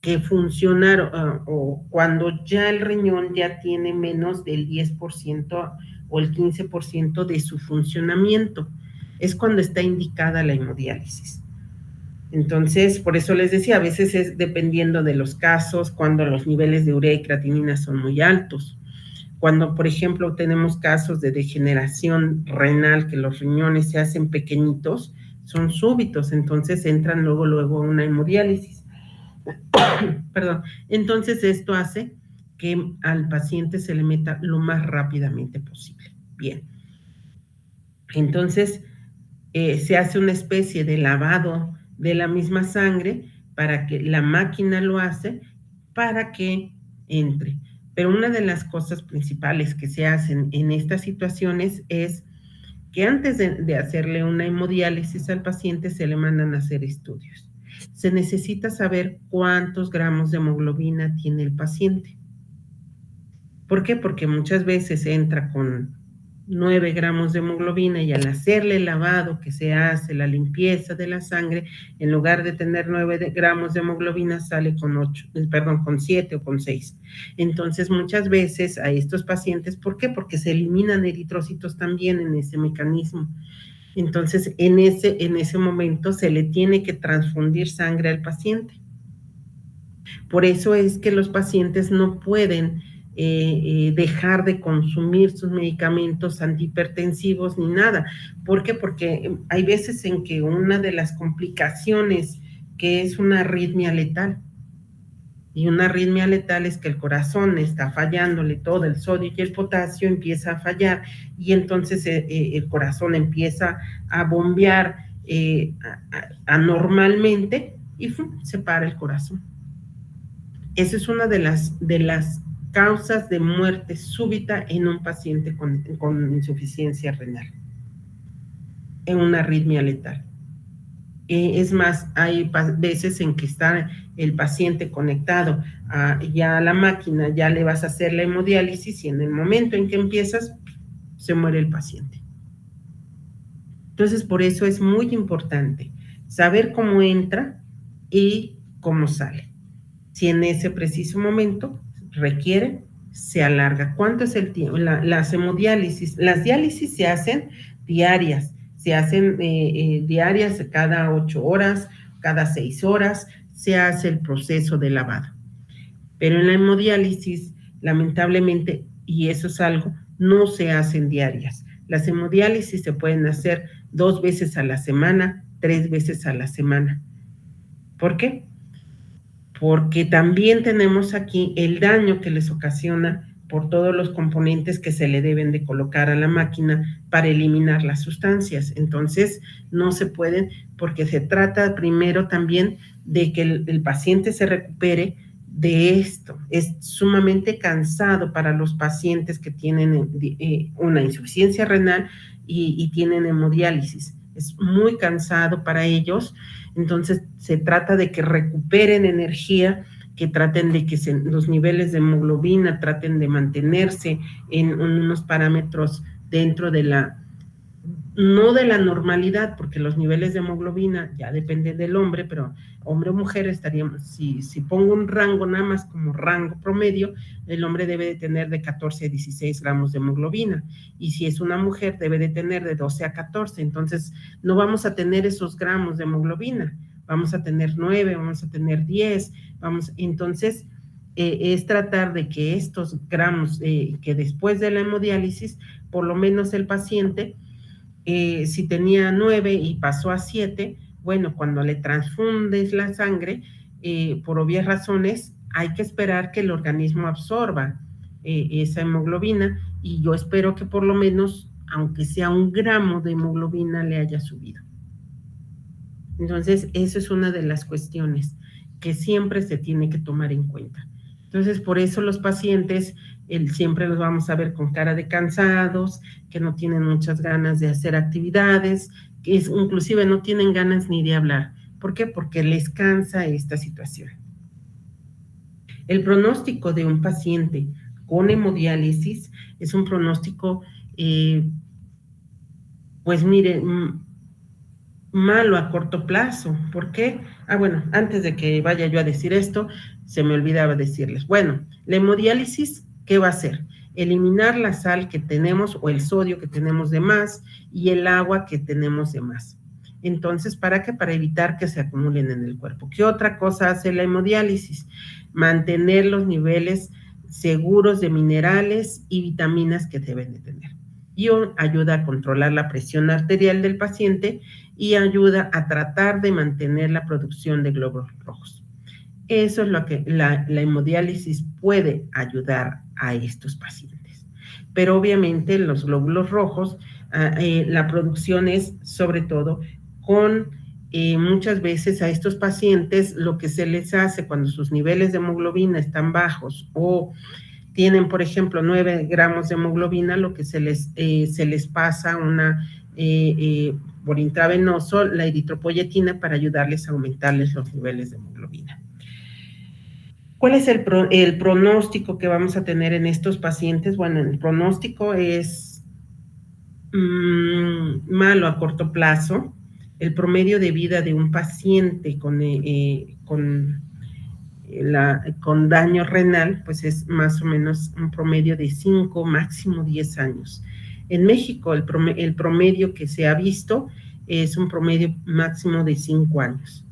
que funcionar o cuando ya el riñón ya tiene menos del 10% o el 15% de su funcionamiento. Es cuando está indicada la hemodiálisis. Entonces, por eso les decía, a veces es dependiendo de los casos, cuando los niveles de urea y creatinina son muy altos. Cuando, por ejemplo, tenemos casos de degeneración renal, que los riñones se hacen pequeñitos, son súbitos, entonces entran luego a una hemodiálisis. Perdón. Entonces, esto hace que al paciente se le meta lo más rápidamente posible. Bien. Entonces, se hace una especie de lavado de la misma sangre para que la máquina lo hace para que entre. Pero una de las cosas principales que se hacen en estas situaciones es que antes de hacerle una hemodiálisis al paciente se le mandan a hacer estudios. Se necesita saber cuántos gramos de hemoglobina tiene el paciente. ¿Por qué? Porque muchas veces entra con 9 gramos de hemoglobina y al hacerle el lavado que se hace, la limpieza de la sangre, en lugar de tener 9 gramos de hemoglobina, sale con 7 o con 6. Entonces, muchas veces a estos pacientes, ¿por qué? Porque se eliminan eritrocitos también en ese mecanismo. Entonces, en ese momento se le tiene que transfundir sangre al paciente. Por eso es que los pacientes no pueden dejar de consumir sus medicamentos antihipertensivos ni nada. ¿Por qué? Porque hay veces en que una de las complicaciones que es una arritmia letal, y una arritmia letal es que el corazón está fallándole todo, el sodio y el potasio empieza a fallar y entonces el corazón empieza a bombear anormalmente y se para el corazón. Esa es una de las causas de muerte súbita en un paciente con insuficiencia renal, en una arritmia letal. Es más, hay veces en que está el paciente conectado ya a la máquina, ya le vas a hacer la hemodiálisis y en el momento en que empiezas, se muere el paciente. Entonces, por eso es muy importante saber cómo entra y cómo sale. Si en ese preciso momento requiere, se alarga. ¿Cuánto es el tiempo? Las hemodiálisis, las diálisis se hacen diarias, diarias cada 8 horas, cada 6 horas, se hace el proceso de lavado. Pero en la hemodiálisis, lamentablemente, y eso es algo, no se hacen diarias. Las hemodiálisis se pueden hacer 2 veces a la semana, 3 veces a la semana. ¿Por qué? Porque también tenemos aquí el daño que les ocasiona por todos los componentes que se le deben de colocar a la máquina para eliminar las sustancias. Entonces, no se pueden, porque se trata primero también de que el paciente se recupere de esto. Es sumamente cansado para los pacientes que tienen una insuficiencia renal y tienen hemodiálisis. Es muy cansado para ellos. Entonces, se trata de que recuperen energía, que traten de que los niveles de hemoglobina traten de mantenerse en unos parámetros dentro de no de la normalidad, porque los niveles de hemoglobina ya dependen del hombre, pero hombre o mujer estaríamos, si pongo un rango nada más como rango promedio, el hombre debe de tener de 14 a 16 gramos de hemoglobina, y si es una mujer debe de tener de 12 a 14, entonces no vamos a tener esos gramos de hemoglobina, vamos a tener 9, vamos a tener 10, entonces es tratar de que estos gramos, que después de la hemodiálisis, por lo menos el paciente, si tenía 9 y pasó a 7, bueno, cuando le transfundes la sangre, por obvias razones, hay que esperar que el organismo absorba esa hemoglobina, y yo espero que por lo menos, aunque sea 1 gramo de hemoglobina, le haya subido. Entonces, eso es una de las cuestiones que siempre se tiene que tomar en cuenta. Entonces, por eso los pacientes siempre los vamos a ver con cara de cansados, que no tienen muchas ganas de hacer actividades, que inclusive no tienen ganas ni de hablar. ¿Por qué? Porque les cansa esta situación. El pronóstico de un paciente con hemodiálisis es un pronóstico, pues mire, malo a corto plazo. ¿Por qué? Bueno, antes de que vaya yo a decir esto, se me olvidaba decirles. Bueno, la hemodiálisis, ¿qué va a hacer? Eliminar la sal que tenemos o el sodio que tenemos de más y el agua que tenemos de más. Entonces, ¿para qué? Para evitar que se acumulen en el cuerpo. ¿Qué otra cosa hace la hemodiálisis? Mantener los niveles seguros de minerales y vitaminas que deben de tener. Y ayuda a controlar la presión arterial del paciente y ayuda a tratar de mantener la producción de glóbulos rojos. Eso es lo que la hemodiálisis puede ayudar a estos pacientes. Pero obviamente los glóbulos rojos, la producción es sobre todo con muchas veces a estos pacientes lo que se les hace cuando sus niveles de hemoglobina están bajos o tienen, por ejemplo, 9 gramos de hemoglobina, lo que se les pasa por intravenoso la eritropoyetina para ayudarles a aumentarles los niveles de hemoglobina. ¿Cuál es el pronóstico que vamos a tener en estos pacientes? Bueno, el pronóstico es malo a corto plazo. El promedio de vida de un paciente con daño renal, pues es más o menos un promedio de 5, máximo 10 años. En México, el promedio que se ha visto es un promedio máximo de 5 años.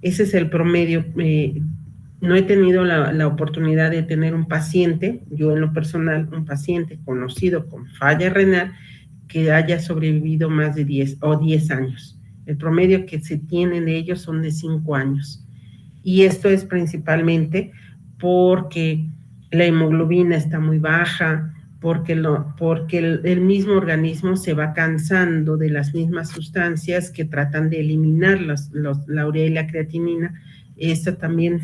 Ese es el promedio. No he tenido la oportunidad de tener un paciente, yo en lo personal, un paciente conocido con falla renal que haya sobrevivido más de 10 años. El promedio que se tiene de ellos son de 5 años. Y esto es principalmente porque la hemoglobina está muy baja, porque el mismo organismo se va cansando de las mismas sustancias que tratan de eliminar la urea y la creatinina. Esto también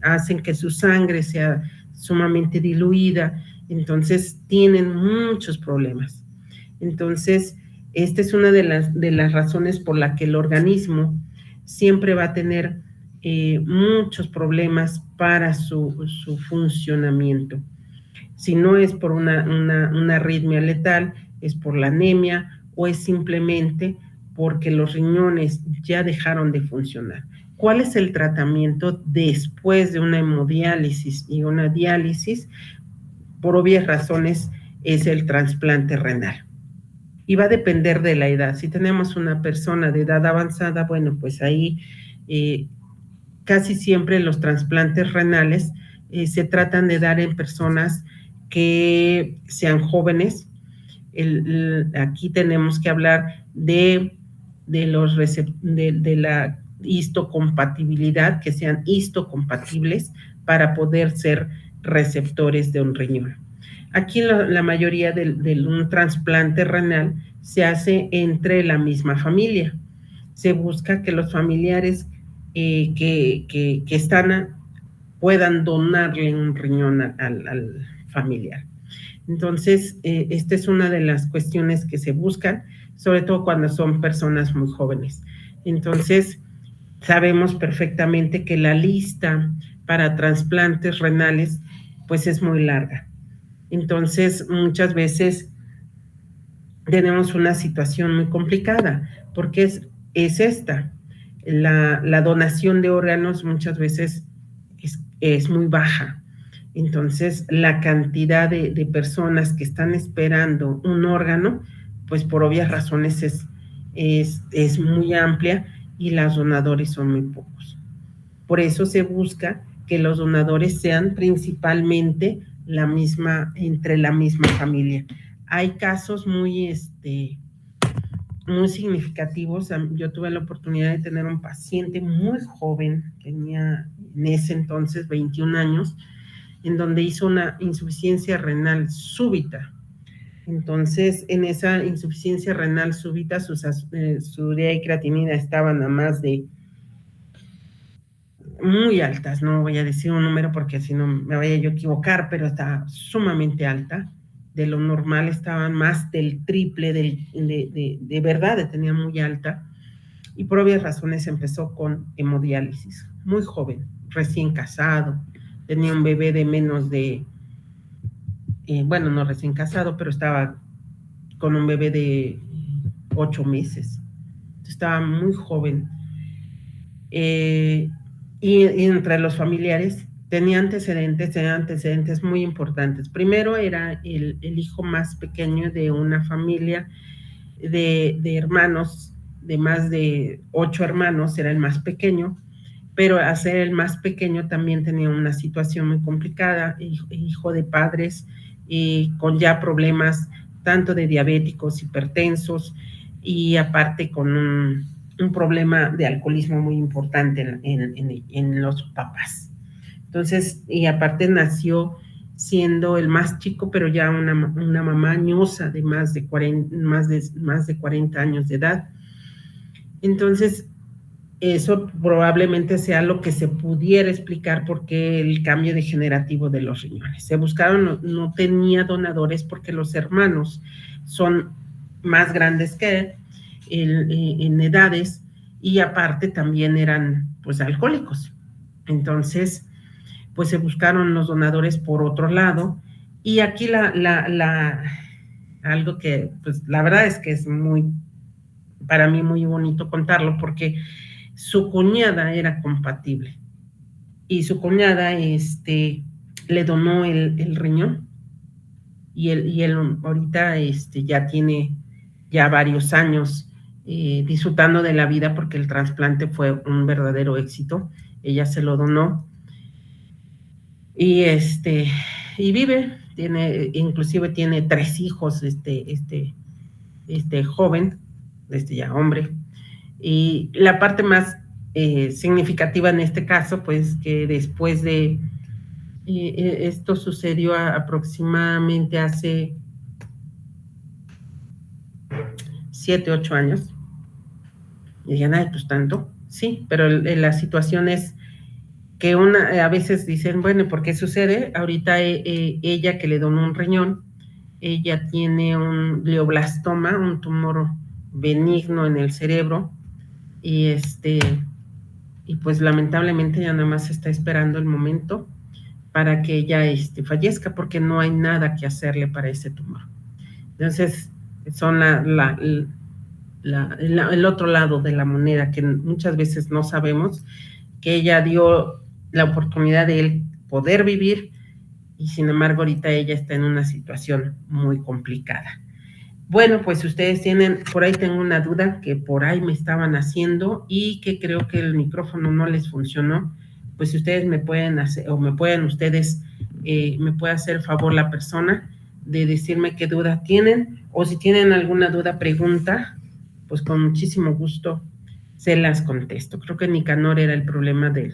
hacen que su sangre sea sumamente diluida, entonces tienen muchos problemas. Entonces, esta es una de las razones por la que el organismo siempre va a tener muchos problemas para su funcionamiento. Si no es por una arritmia letal, es por la anemia o es simplemente porque los riñones ya dejaron de funcionar. ¿Cuál es el tratamiento después de una hemodiálisis y una diálisis? Por obvias razones es el trasplante renal. Y va a depender de la edad. Si tenemos una persona de edad avanzada, bueno, pues ahí casi siempre los trasplantes renales se tratan de dar en personas que sean jóvenes. Aquí tenemos que hablar de la histocompatibilidad, que sean histocompatibles para poder ser receptores de un riñón. Aquí la mayoría de un trasplante renal se hace entre la misma familia. Se busca que los familiares que están puedan donarle un riñón al familiar. Entonces, esta es una de las cuestiones que se buscan, sobre todo cuando son personas muy jóvenes. Entonces, sabemos perfectamente que la lista para trasplantes renales, pues es muy larga. Entonces, muchas veces tenemos una situación muy complicada, porque es esta. La donación de órganos muchas veces es muy baja. Entonces, la cantidad de personas que están esperando un órgano, pues por obvias razones es muy amplia y los donadores son muy pocos. Por eso se busca que los donadores sean principalmente entre la misma familia. Hay casos muy significativos. Yo tuve la oportunidad de tener un paciente muy joven, tenía en ese entonces 21 años, en donde hizo una insuficiencia renal súbita. Entonces, en esa insuficiencia renal súbita, su urea y creatinina estaban a más de muy altas, no voy a decir un número porque si no me vaya yo a equivocar, pero está sumamente alta. De lo normal estaban más del triple, de verdad tenía muy alta. Y por obvias razones empezó con hemodiálisis, muy joven, recién casado, tenía un bebé de menos de, bueno, no recién casado, pero estaba con un bebé de 8 meses. Estaba muy joven. Y entre los familiares tenía antecedentes muy importantes. Primero era el hijo más pequeño de una familia de hermanos, de más de 8 hermanos, era el más pequeño, pero al ser el más pequeño también tenía una situación muy complicada, hijo de padres con ya problemas tanto de diabéticos, hipertensos y aparte con un problema de alcoholismo muy importante en los papás. Entonces, y aparte nació siendo el más chico, pero ya una mamá añosa de más de 40 años de edad. Entonces, eso probablemente sea lo que se pudiera explicar por qué el cambio degenerativo de los riñones. Se buscaron, no tenía donadores porque los hermanos son más grandes que él en edades y aparte también eran pues alcohólicos. Entonces, pues se buscaron los donadores por otro lado y aquí algo que pues la verdad es que es para mí muy bonito contarlo porque su cuñada era compatible y su cuñada le donó el riñón y él ahorita ya tiene ya varios años disfrutando de la vida porque el trasplante fue un verdadero éxito. Ella se lo donó y y vive, inclusive tiene 3 hijos, joven, ya hombre. Y la parte más significativa en este caso, pues que después de esto sucedió aproximadamente hace 7, 8 años. Y digan, ay, pues tanto. Sí, pero la situación es que a veces dicen, bueno, ¿por qué sucede? Ahorita ella que le donó un riñón, ella tiene un glioblastoma, un tumor benigno en el cerebro, y y pues lamentablemente ya nada más está esperando el momento para que ella fallezca, porque no hay nada que hacerle para ese tumor. Entonces, son el otro lado de la moneda que muchas veces no sabemos, que ella dio la oportunidad de él poder vivir, y sin embargo ahorita ella está en una situación muy complicada. Bueno, pues ustedes tienen, por ahí tengo una duda que por ahí me estaban haciendo y que creo que el micrófono no les funcionó. Pues si ustedes me pueden hacer, o me pueden ustedes, me puede hacer favor la persona de decirme qué duda tienen, o si tienen alguna duda, pregunta, pues con muchísimo gusto se las contesto. Creo que Nicanor era el problema del